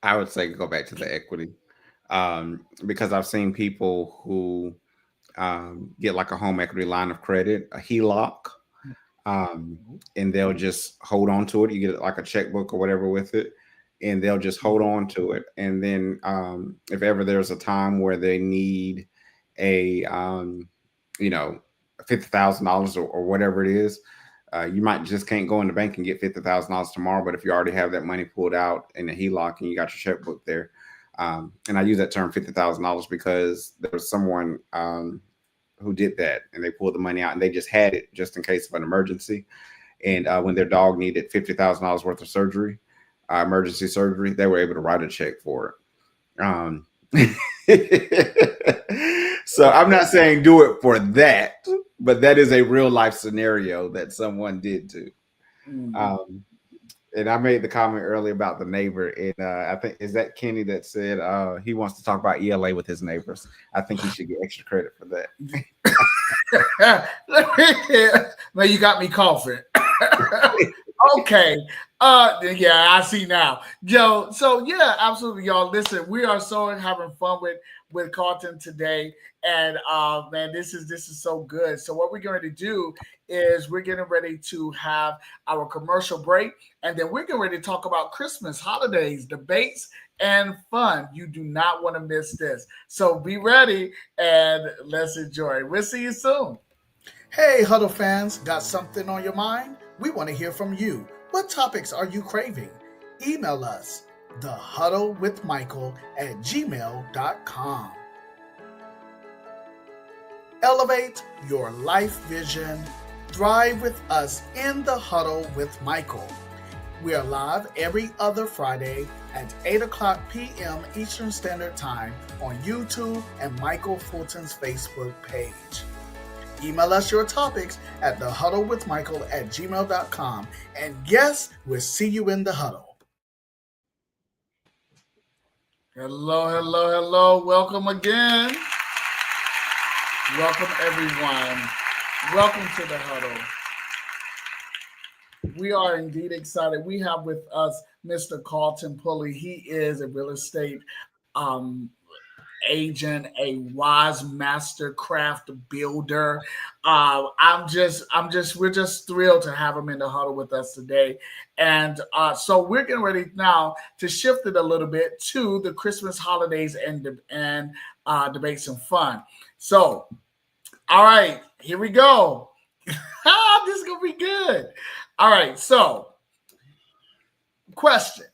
I would say go back to the equity, because I've seen people who get like a home equity line of credit, a HELOC, and they'll just hold on to it. You get like a checkbook or whatever with it, and they'll just hold on to it. And then if ever there's a time where they need a $50,000 or whatever it is, you might just can't go in the bank and get $50,000 tomorrow. But if you already have that money pulled out in the HELOC and you got your checkbook there, and I use that term $50,000 because there was someone who did that, and they pulled the money out and they just had it just in case of an emergency. And when their dog needed $50,000 worth of surgery, emergency surgery, they were able to write a check for it. So I'm not saying do it for that, but that is a real life scenario that someone did too. And I made the comment earlier about the neighbor, and I think, is that Kenny that said he wants to talk about ELA with his neighbors? I think he should get extra credit for that. Man, you got me coughing. Okay. Yeah, I see now. Joe, so yeah, absolutely, y'all. Listen, we are so having fun with Carlton today. And man, this is so good. So what we're going to do is we're getting ready to have our commercial break, and then we're getting ready to talk about Christmas, holidays, debates, and fun. You do not want to miss this. So be ready and let's enjoy. We'll see you soon. Hey, Huddle fans, got something on your mind? We want to hear from you. What topics are you craving? Email us, thehuddlewithmichael@gmail.com. Elevate your life vision. Thrive with us in the Huddle with Michael. We are live every other Friday at 8 o'clock p.m. Eastern Standard Time on YouTube and Michael Fulton's Facebook page. Email us your topics at thehuddlewithmichael@gmail.com. And yes, we'll see you in the huddle. Hello. Welcome again. Welcome, everyone. Welcome to the Huddle. We are indeed excited. We have with us Mr. Carlton Pulley. He is a real estate agent, a wise master craft builder. We're just thrilled to have him in the huddle with us today. And so we're getting ready now to shift it a little bit to the Christmas holidays and debates and fun. So, all right, here we go. This is gonna be good. All right. So, question: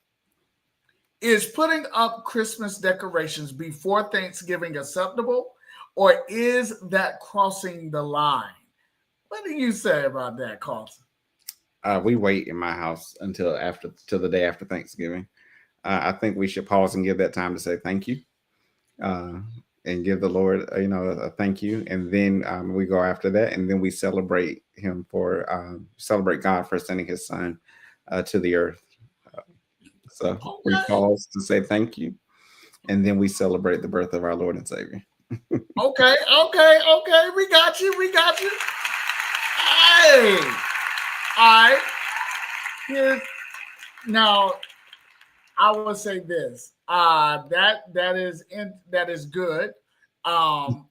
is putting up Christmas decorations before Thanksgiving acceptable, or is that crossing the line? What do you say about that, Carlton? We wait in my house till the day after Thanksgiving. I think we should pause and give that time to say thank you, uh, and give the Lord, a thank you, and then we go after that, and then we celebrate Him for celebrate God for sending His Son to the earth. Uh, so we Okay. pause to say thank you, and then we celebrate the birth of our Lord and Savior. Okay. Okay. Okay. We got you. We got you. Hey. All right. Here's now. I would say this. That is good. I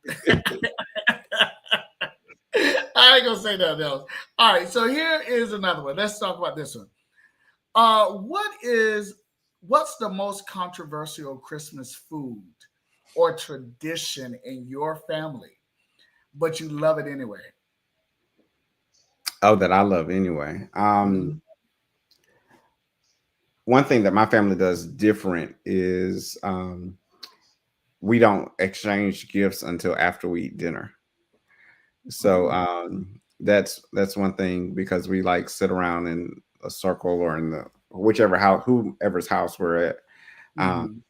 ain't gonna say nothing else. All right, so here is another one. Let's talk about this one. What's the most controversial Christmas food or tradition in your family, but you love it anyway? Oh, that I love anyway. Mhm. One thing that my family does different is we don't exchange gifts until after we eat dinner. So Oh. that's one thing because we like sit around in a circle or in the whichever house, whoever's house we're at, um,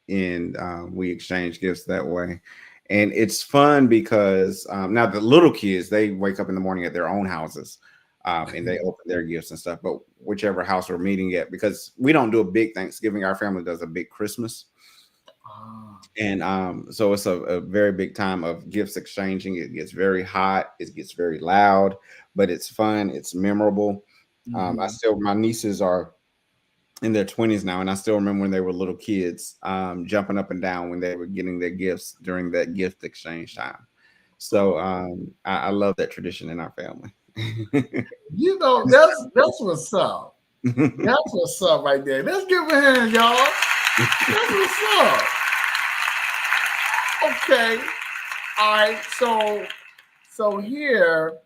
Mhm. and we exchange gifts that way. And it's fun because now the little kids, they wake up in the morning at their own houses, and they open their gifts and stuff. But whichever house we're meeting at, because we don't do a big Thanksgiving, our family does a big Christmas. Ah. And so it's a very big time of gifts exchanging. It gets very hot, it gets very loud, but it's fun, it's memorable. Mhm. My nieces are in their 20s now, and I still remember when they were little kids, jumping up and down when they were getting their gifts during that gift exchange time. So I love that tradition in our family. You know, that's what's up. That's what's up right there. Let's give a hand, y'all. That's what's up. Okay. All right. So here,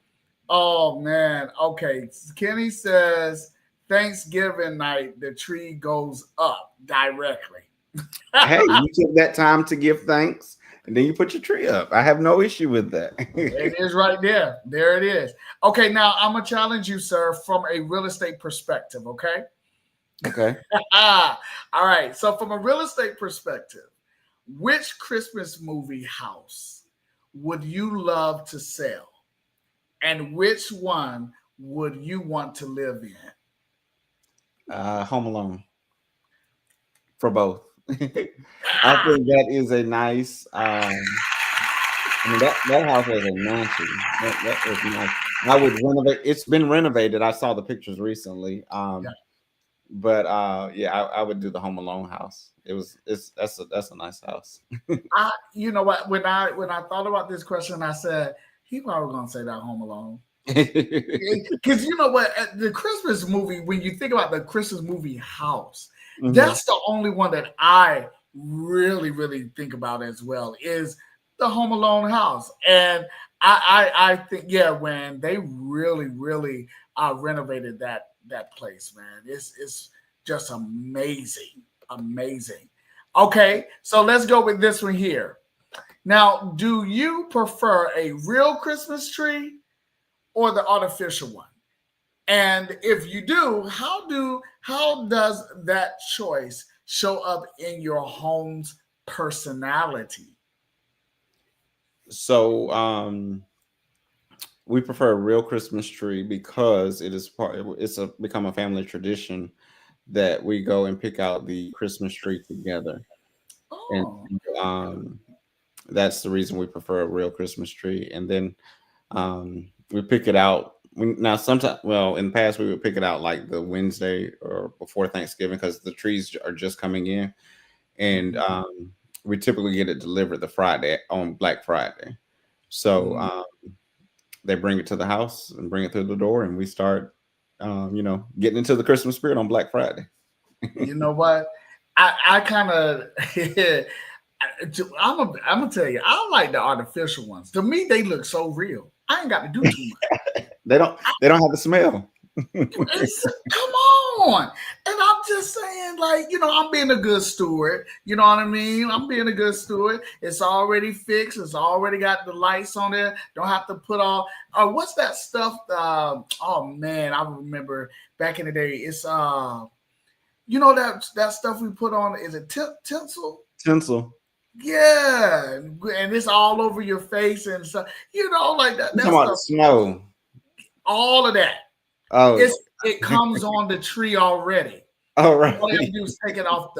oh man. Okay. Kenny says Thanksgiving night the tree goes up directly. Hey, you took that time to give thanks, and then you put your tree up. I have no issue with that. It is right there. There it is. Okay, now I'm gonna challenge you, sir, from a real estate perspective. Okay. Okay. All right. So from a real estate perspective, which Christmas movie house would you love to sell? And which one would you want to live in? Home Alone for both. I think that is a nice. I mean that house was a mansion. That was nice. I would renovate. It's been renovated. I saw the pictures recently. Yeah. But yeah, I would do the Home Alone house. That's a nice house. You know what? When I thought about this question, I said he probably gonna say that Home Alone. Because you know what, the Christmas movie, when you think about the Christmas movie house, Mhm. that's the only one that I really, really think about as well is the Home Alone house. And I think, yeah, when they really, really renovated that place, man, it's just amazing, amazing. Okay, so let's go with this one here. Now, do you prefer a real Christmas tree or the artificial one? And if you do, how does that choice show up in your home's personality? So we prefer a real Christmas tree because it is part. It's become a family tradition that we go and pick out the Christmas tree together, and Oh. um, that's the reason we prefer a real Christmas tree. And then we pick it out. Now, sometimes, well, in the past, we would pick it out like the Wednesday or before Thanksgiving because the trees are just coming in, and Mhm. we typically get it delivered the Friday on Black Friday. So Mhm. they bring it to the house and bring it through the door, and we start, getting into the Christmas spirit on Black Friday. You know what? I kind of I'm gonna tell you, I like the artificial ones. To me, they look so real. I ain't got to do too much. They don't have the smell. Come on. And I'm just saying, like, I'm being a good steward. You know what I mean? I'm being a good steward. It's already fixed. It's already got the lights on there. Don't have to put all, what's that stuff? Oh man, I remember back in the day. It's, that stuff we put on, is it tinsel? Tinsel. Yeah. And it's all over your face and stuff, like that. You talking about the snow. All of that. Oh, it comes on the tree already. All right. All you have to do is take it out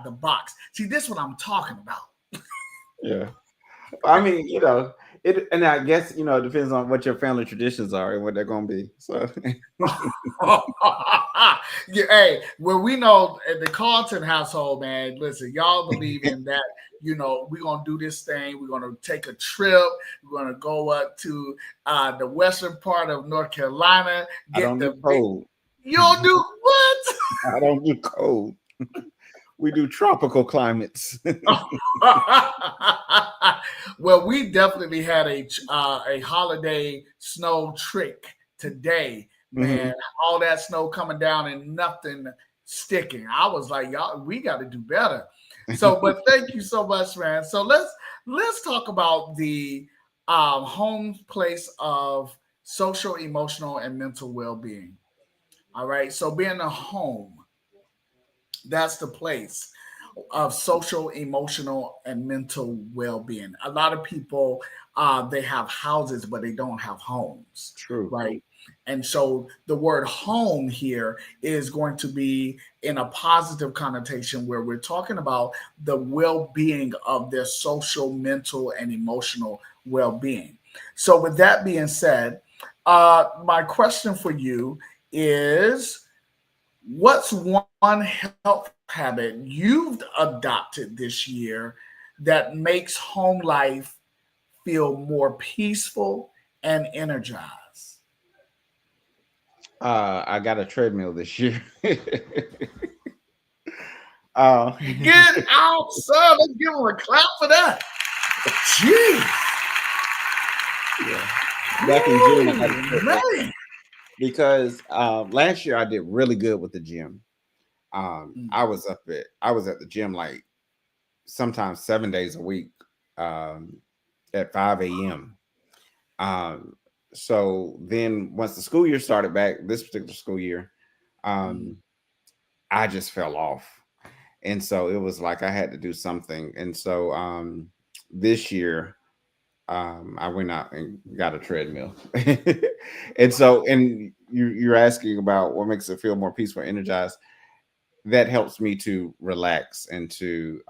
the box. See, this is what I'm talking about. Yeah. I mean, it, and I guess, it depends on what your family traditions are and what they're going to be. So, yeah, hey, well, we know at the Carlton household, man, listen, y'all believe in that. We're going to do this thing. We're going to take a trip. We're going to go up to the western part of North Carolina. I don't do cold. You don't do what? I don't do cold. We do tropical climates. Well, we definitely had a holiday snow trick today, man. All that snow coming down and nothing sticking. I was like, y'all, we got to do better. So, but thank you so much, man. So let's talk about the home place of social, emotional, and mental well-being. All right. So being a home, that's the place of social, emotional, and mental well-being. A lot of people, they have houses, but they don't have homes. True. Right. And so the word home here is going to be in a positive connotation where we're talking about the well-being of their social, mental, and emotional well-being. So with that being said, my question for you is, what's one health habit you've adopted this year that makes home life feel more peaceful and energized? I got a treadmill this year. Get out, son. Let's give him a clap for that. Gee. Yeah. Back in June. Man. Because last year I did really good with the gym. I was at the gym like sometimes 7 days a week at 5 a.m. So then once the school year started back, this particular school year, I just fell off. And so it was like I had to do something. And so this year, I went out and got a treadmill. and you're asking about what makes it feel more peaceful, energized. That helps me to relax and to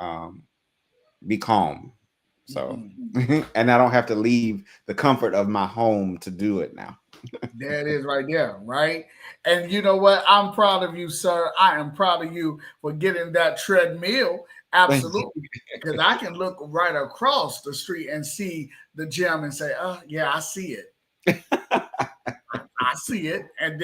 be calm. So, and I don't have to leave the comfort of my home to do it now. There it is right there, right? And you know what? I'm proud of you, sir. I am proud of you for getting that treadmill. Absolutely. Because I can look right across the street and see the gym and say, oh, yeah, I see it. I see it. And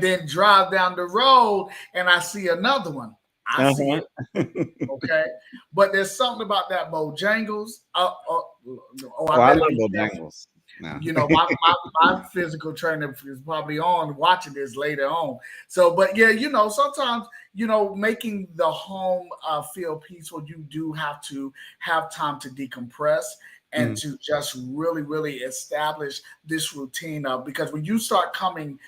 then drive down the road and I see another one. I see it. Okay. But there's something about that Bojangles. I love Bojangles. No. My physical trainer is probably on watching this later on. So, but yeah, sometimes, making the home feel peaceful, you do have to have time to decompress and to just really, really establish this routine of, because when you start coming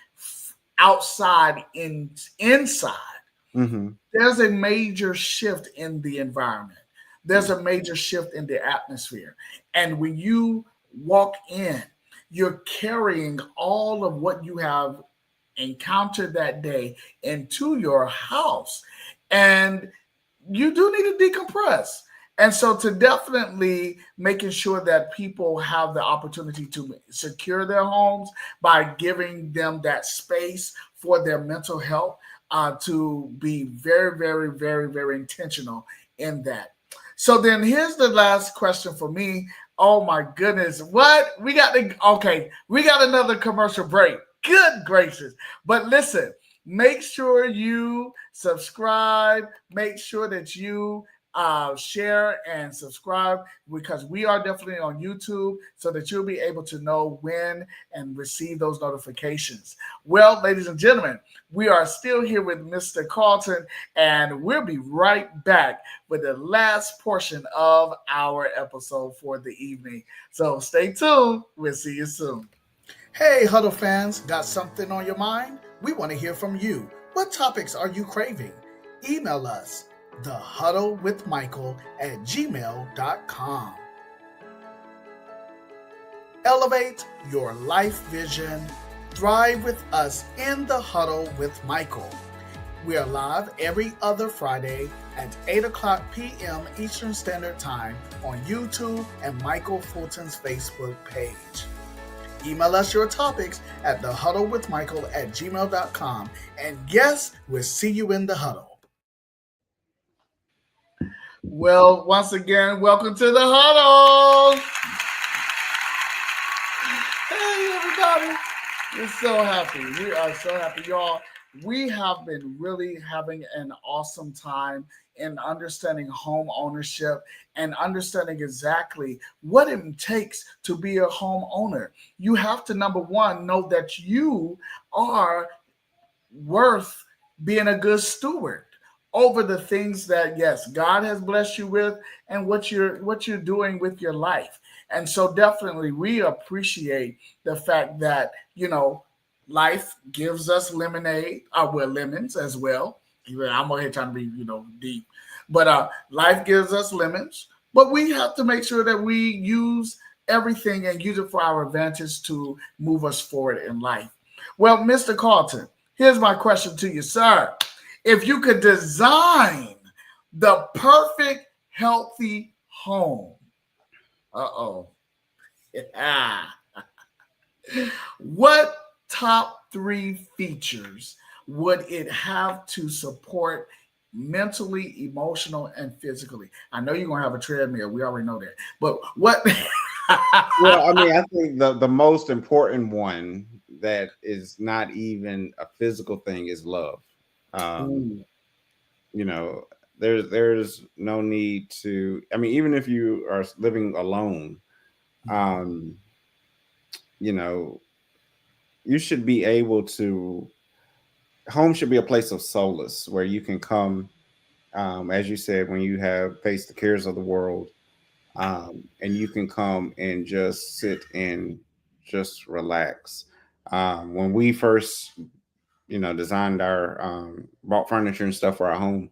outside inside, there's a major shift in the environment. There's a major shift in the atmosphere. And when you walk in, you're carrying all of what you have encountered that day into your house. And you do need to decompress. And so to definitely making sure that people have the opportunity to secure their homes by giving them that space for their mental health, to be very, very, very, very intentional in that. So then here's the last question for me. Oh my goodness. What? We got another commercial break. Good gracious. But listen, make sure you subscribe. Make sure that you share and subscribe, because we are definitely on YouTube, so that you'll be able to know when and receive those notifications. Well, ladies and gentlemen, we are still here with Mr. Carlton, and we'll be right back with the last portion of our episode for the evening. So stay tuned. We'll see you soon. Hey, Huddle fans, got something on your mind? We want to hear from you. What topics are you craving? Email us, thehuddlewithmichael@gmail.com. Elevate your life vision. Thrive with us in the Huddle with Michael. We are live every other Friday at 8 o'clock p.m. Eastern Standard Time on YouTube and Michael Fulton's Facebook page. Email us your topics at thehuddlewithmichael@gmail.com. And yes, we'll see you in the huddle. Well, once again, welcome to the huddle. Hey, everybody. We're so happy. We are so happy, y'all. We have been really having an awesome time in understanding home ownership and understanding exactly what it takes to be a homeowner. You have to, number one, know that you are worth being a good steward over the things that, yes, God has blessed you with, and what you're doing with your life. And so definitely we appreciate the fact that, life gives us lemonade, or lemons as well. I'm over here trying to be, deep. But life gives us lemons, but we have to make sure that we use everything and use it for our advantage to move us forward in life. Well, Mr. Carlton, here's my question to you, sir. If you could design the perfect healthy home, yeah, what top 3 features would it have to support mentally, emotional, and physically? I know you're going to have a treadmill. We already know that. But what? Well, I mean, I think the most important one that is not even a physical thing is love. There's no need to, I mean, even if you are living alone, you should be able to, home should be a place of solace where you can come, as you said, when you have faced the cares of the world, and you can come and just sit and just relax. When we first, designed our, bought furniture and stuff for our home,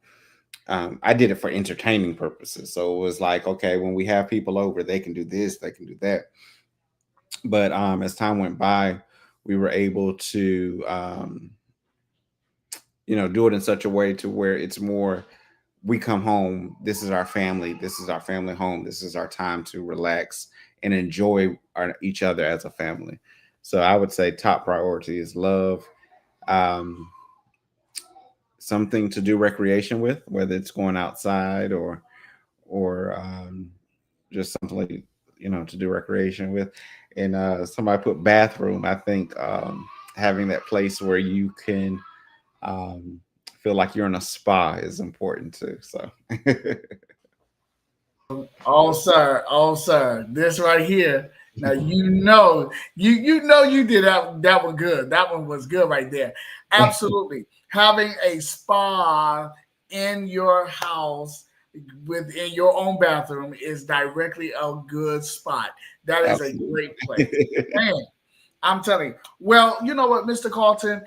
I did it for entertaining purposes. So it was like, okay, when we have people over, they can do this, they can do that. But as time went by, we were able to, do it in such a way to where it's more, we come home, this is our family, this is our family home, this is our time to relax and enjoy each other as a family. So I would say top priority is love, something to do recreation with, whether it's going outside or just something, to do recreation with. And somebody put bathroom. I think having that place where you can feel like you're in a spa is important too. So Oh, sir, this right here. Now you know you did that one good. That one was good right there. Absolutely. Having a spa in your house within your own bathroom is directly a good spot. That is a great place. Man, I'm telling you. Well, you know what, Mr. Carlton?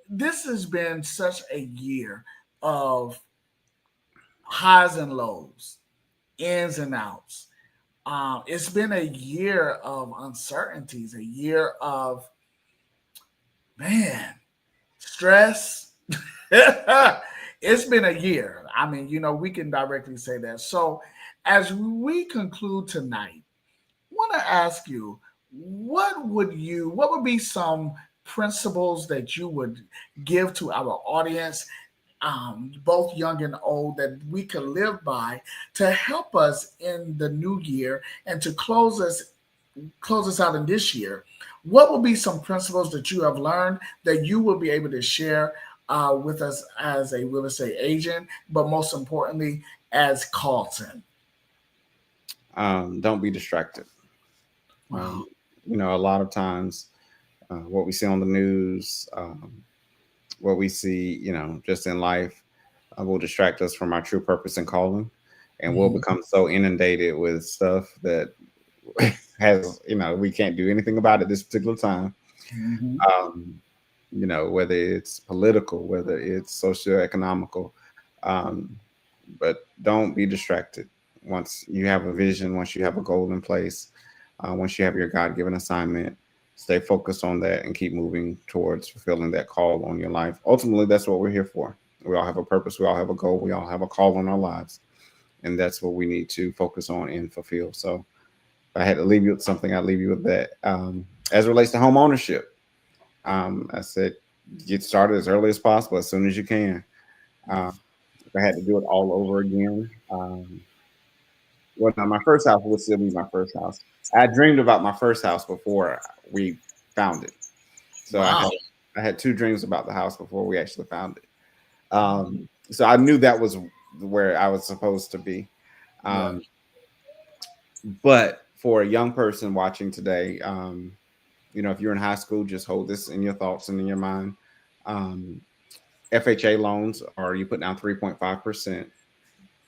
This has been such a year of highs and lows, ins and outs. It's been a year of uncertainties, a year of, man, stress. It's been a year. I mean, we can directly say that. So as we conclude tonight, I want to ask you, what would be some principles that you would give to our audience, both young and old, that we could live by to help us in the new year and to close us out in this year? What will be some principles that you have learned that you will be able to share with us as a real estate agent, but most importantly, as Carlton. Don't be distracted. Wow. A lot of times, what we see on the news, what we see, just in life, will distract us from our true purpose and calling, and we'll Mhm. become so inundated with stuff that has, we can't do anything about it this particular time. Mhm. Um, whether it's political, whether it's socioeconomical, um, but don't be distracted. Once you have a vision, once you have a goal in place, once you have your God given assignment, stay focused on that and keep moving towards fulfilling that call on your life. Ultimately, that's what we're here for. We all have a purpose, we all have a goal, we all have a call on our lives. And that's what we need to focus on and fulfill. So if I had to leave you with something, I'd leave you with that. As it relates to home ownership, I said get started as early as possible, as soon as you can. If I had to do it all over again, well, now my first house would still be my first house. I dreamed about my first house before we found it. So Wow. I had two dreams about the house before we actually found it. So I knew that was where I was supposed to be. Yeah. Um, but for a young person watching today, if you're in high school, just hold this in your thoughts and in your mind. Um, FHA loans are you put down 3.5%,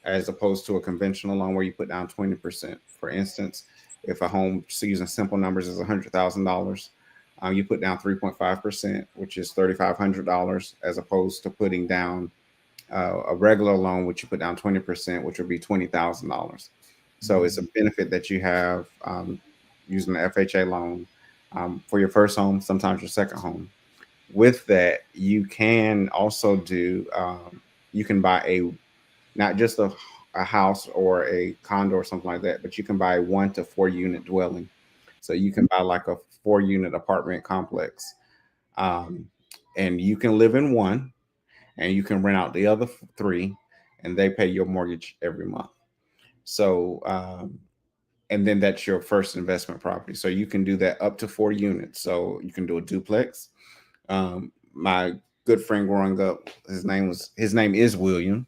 as opposed to a conventional loan where you put down 20%. For instance, if a home, so using simple numbers, is $100,000, you put down 3.5%, which is $3,500, as opposed to putting down a regular loan, which you put down 20%, which would be $20,000. So it's a benefit that you have using the FHA loan for your first home, sometimes your second home. With that, you can also do, you can buy not just a house or a condo or something like that, but you can buy a 1 to 4 unit dwelling. So you can buy like a 4 unit apartment complex, um, and you can live in one, and you can rent out the other three, and they pay your mortgage every month. So, and then that's your first investment property. So you can do that up to 4 units. So you can do a duplex. My good friend growing up, his name is William.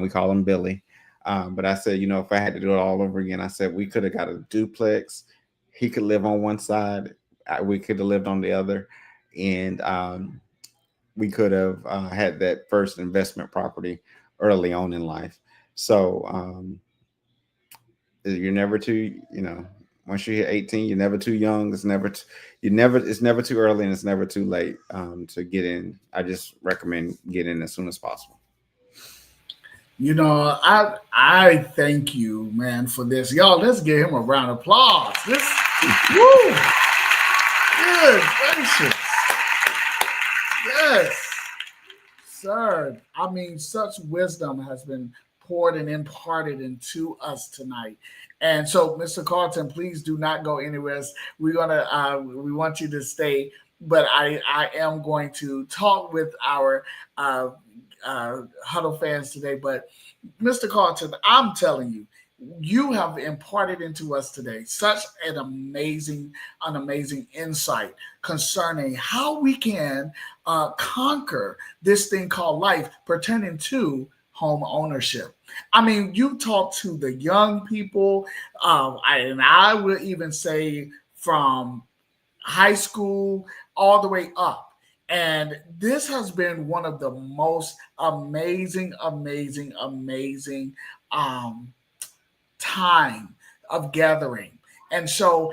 We call him Billy. But I said, if I had to do it all over again, I said we could have got a duplex. He could live on one side, we could have lived on the other, and we could have had that first investment property early on in life. So you're never too, once you hit 18, you're never too young. It's never too early, and it's never too late to get in. I just recommend get in as soon as possible. I thank you, man, for this. Y'all, let's give him a round of applause. This, woo, good gracious. Yes, sir. I mean, such wisdom has been poured and imparted into us tonight. And so, Mr. Carlton, please do not go anywhere. We want you to stay, but I am going to talk with our uh, Huddle fans today. But Mr. Carlton, I'm telling you, you have imparted into us today such an amazing insight concerning how we can conquer this thing called life pertaining to home ownership. I mean, you talk to the young people, and I will even say from high school all the way up. And this has been one of the most amazing um, time of gathering. And so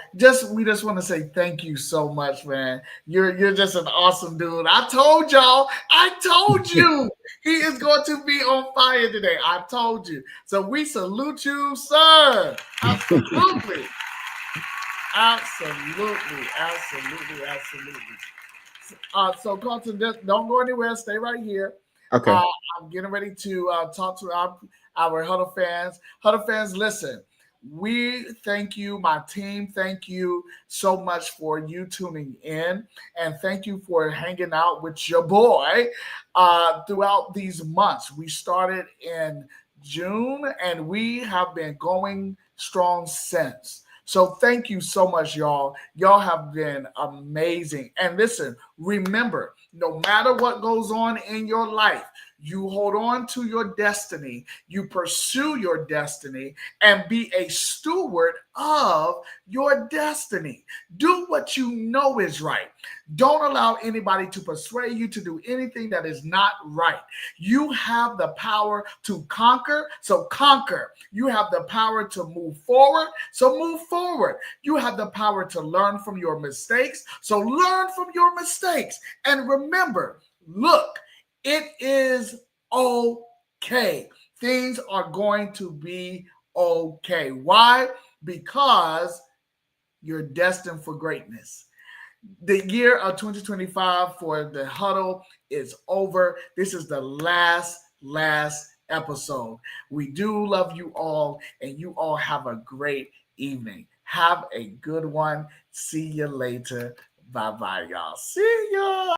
we just want to say thank you so much, man. You're just an awesome dude. I told y'all, I told you he is going to be on fire today. I told you. So we salute you, sir. Absolutely. Absolutely. So Carlton, don't go anywhere. Stay right here. Okay. Uh, I'm getting ready to talk to our Huddle fans. Huddle fans, listen. We thank you, my team. Thank you so much for you tuning in, and thank you for hanging out with your boy throughout these months. We started in June, and we have been going strong since. So thank you so much, y'all. Y'all have been amazing. And listen, remember, no matter what goes on in your life, you hold on to your destiny, you pursue your destiny, and be a steward of your destiny. Do what you know is right. Don't allow anybody to persuade you to do anything that is not right. You have the power to conquer, so conquer. You have the power to move forward, so move forward. You have the power to learn from your mistakes, so learn from your mistakes. And remember, look, it is okay. Things are going to be okay. Why? Because you're destined for greatness. The year of 2025 for the Huddle is over. This is the last episode. We do love you all, and you all have a great evening. Have a good one. See you later. Bye bye, y'all. See ya.